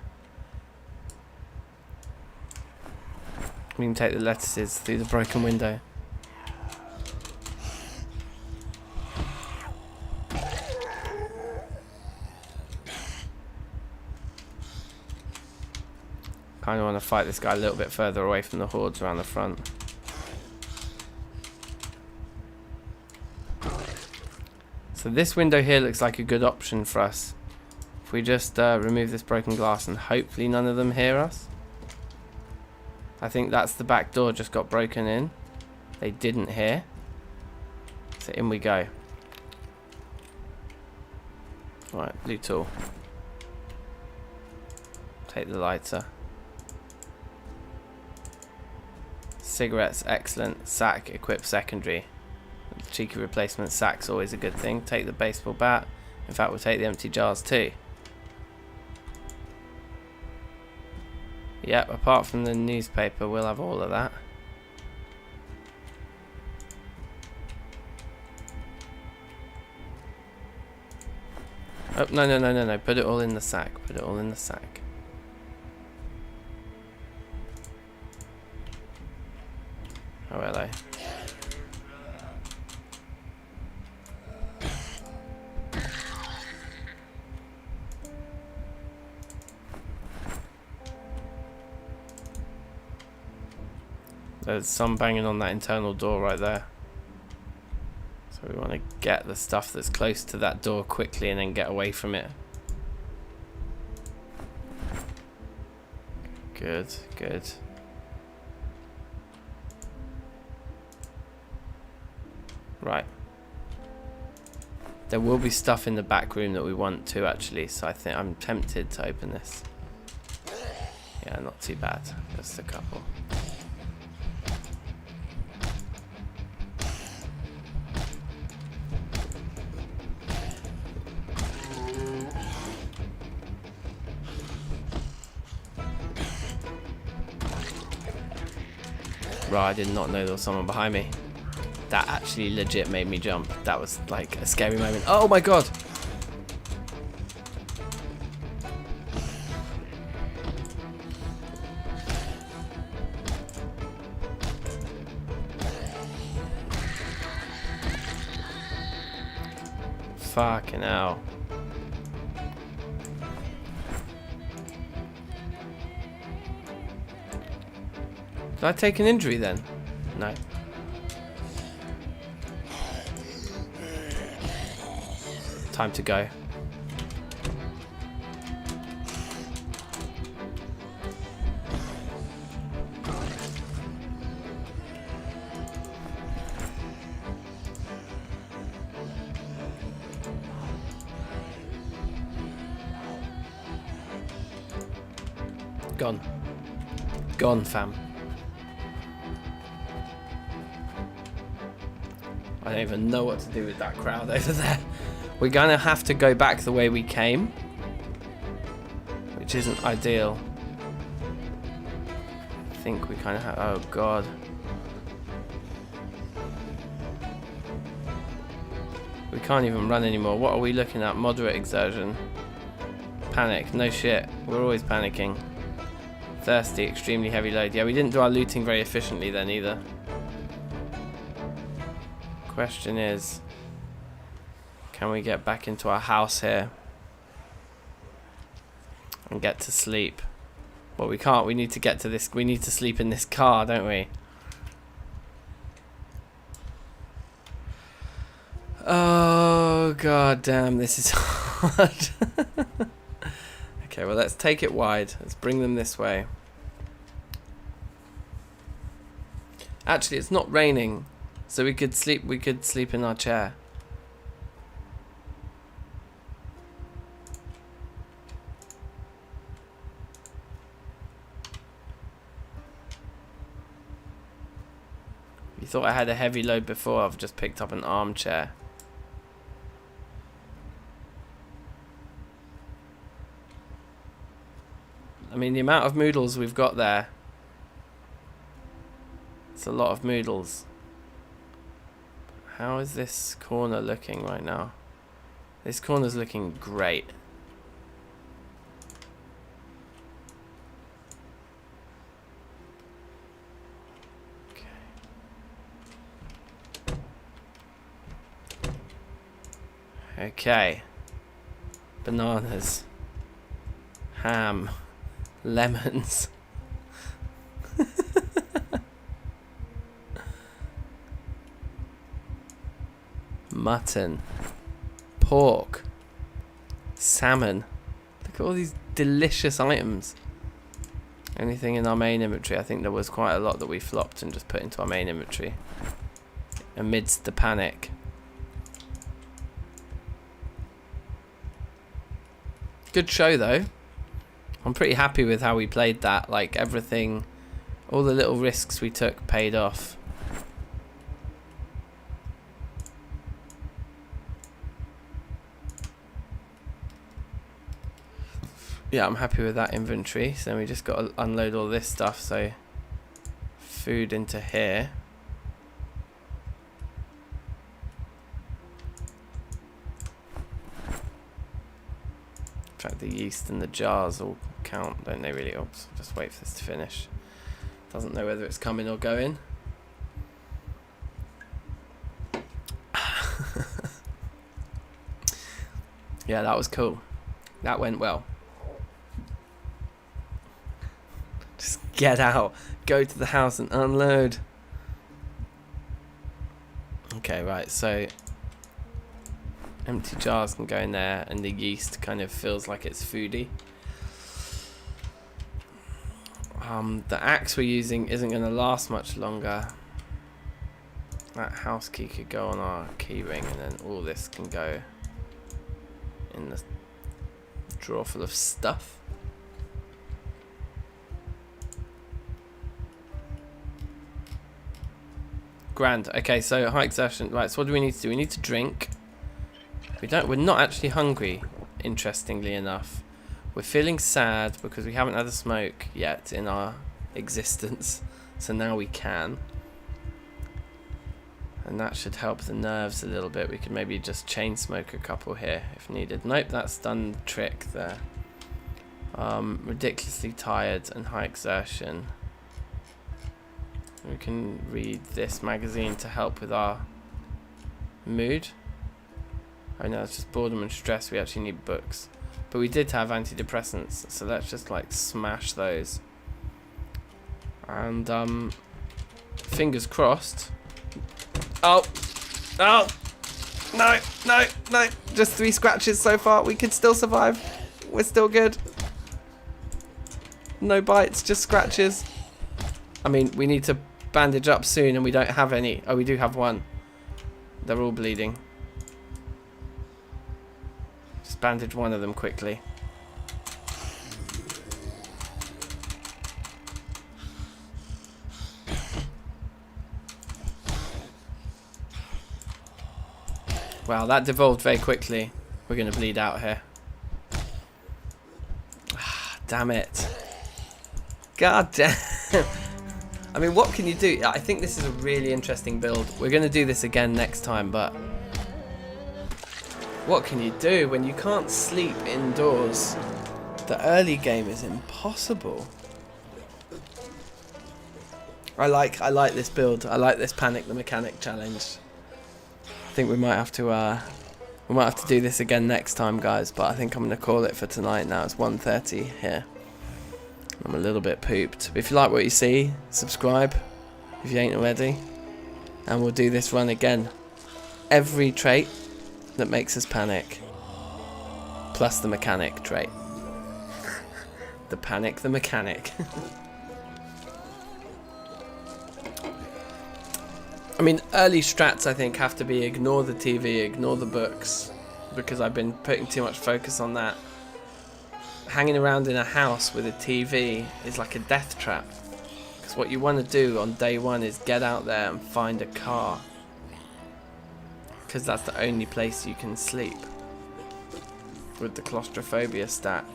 We can take the lettuces through the broken window. Kind of want to fight this guy a little bit further away from the hordes around the front. So this window here looks like a good option for us. If we just remove this broken glass and hopefully none of them hear us. I think that's the back door just got broken in. They didn't hear. So in we go. Right, blue tool. Take the lighter. Cigarettes, excellent. Sack, equip secondary. Cheeky replacement sack's always a good thing. Take the baseball bat. In fact, we'll take the empty jars too. Yep, apart from the newspaper, we'll have all of that. Oh, no, no, no, no, no. Put it all in the sack. Put it all in the sack. Oh, hello. There's some banging on that internal door right there. So we want to get the stuff that's close to that door quickly and then get away from it. Good, good. Right. There will be stuff in the back room that we want to actually, so I think I'm tempted to open this. Yeah, not too bad. Just a couple. Right, I did not know there was someone behind me. That actually legit made me jump. That was like a scary moment. Oh my god! Fucking hell. Did I take an injury then? No. Time to go. Gone. Gone, fam. I don't even know what to do with that crowd over there. We're gonna have to go back the way we came, which isn't ideal. I think we kind of have. Oh god. We can't even run anymore. What are we looking at? Moderate exertion. Panic. No shit. We're always panicking. Thirsty. Extremely heavy load. Yeah, we didn't do our looting very efficiently then either. Question is, can we get back into our house here and get to sleep? Well, we can't. We need to get to this. We need to sleep in this car, don't we? Oh god damn, this is hard. Okay, well, let's take it wide. Let's bring them this way. Actually, it's not raining, so we could sleep in our chair. You thought I had a heavy load before, I've just picked up an armchair. I mean, the amount of moodles we've got there. It's a lot of moodles. How is this corner looking right now? This corner's looking great. Okay. Bananas. Ham. Lemons. Mutton. Pork. Salmon. Look at all these delicious items. Anything in our main inventory? I think there was quite a lot that we flopped and just put into our main inventory amidst the panic. Good show though. I'm pretty happy with how we played that. Like everything, all the little risks we took paid off. Yeah, I'm happy with that inventory. So then we just got to unload all this stuff. So food into here. In fact, the yeast and the jars all count, don't they really? Oops, just wait for this to finish. Doesn't know whether it's coming or going. Yeah, that was cool. That went well. Just get out. Go to the house and unload. Okay, right, so empty jars can go in there and the yeast kind of feels like it's foody. The axe we're using isn't going to last much longer. That house key could go on our key ring, and then all this can go in the drawer full of stuff. Grand. Okay, so high exertion. Right, so what do we need to do? We need to drink. We're not actually hungry, interestingly enough. We're feeling sad because we haven't had a smoke yet in our existence. So now we can. And that should help the nerves a little bit. We could maybe just chain smoke a couple here if needed. Nope, that's done the trick there. Ridiculously tired and high exertion. We can read this magazine to help with our mood. Oh no, it's just boredom and stress. We actually need books. But we did have antidepressants, so let's just like smash those. And fingers crossed. Oh! Oh! No, no, no. Just 3 scratches so far. We could still survive. We're still good. No bites, just scratches. I mean, we need to bandage up soon and we don't have any. Oh, we do have one. They're all bleeding. Just bandage one of them quickly. Wow, that devolved very quickly. We're going to bleed out here. Ah, damn it. God damn. I mean, what can you do? I think this is a really interesting build. We're going to do this again next time, but what can you do when you can't sleep indoors? The early game is impossible. I like this build. I like this Panic the Mechanic challenge. I think we might have to do this again next time, guys, but I think I'm going to call it for tonight now. It's 1:30 here. I'm a little bit pooped. But if you like what you see, subscribe if you ain't already. And we'll do this run again. Every trait that makes us panic. Plus the mechanic trait. The Panic the Mechanic. I mean, early strats I think have to be ignore the TV, ignore the books. Because I've been putting too much focus on that. Hanging around in a house with a TV is like a death trap. Because what you want to do on day 1 is get out there and find a car. Because that's the only place you can sleep. With the claustrophobia stat.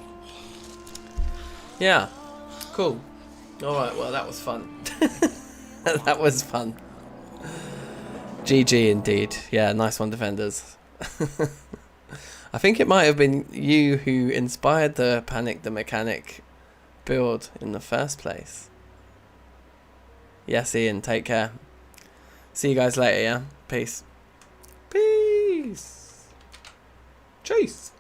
Yeah. Cool. Alright, well that was fun. That was fun. GG indeed. Yeah, nice one, defenders. I think it might have been you who inspired the Panic the Mechanic build in the first place. Yes, Ian, take care. See you guys later, yeah? Peace. Peace. Chase.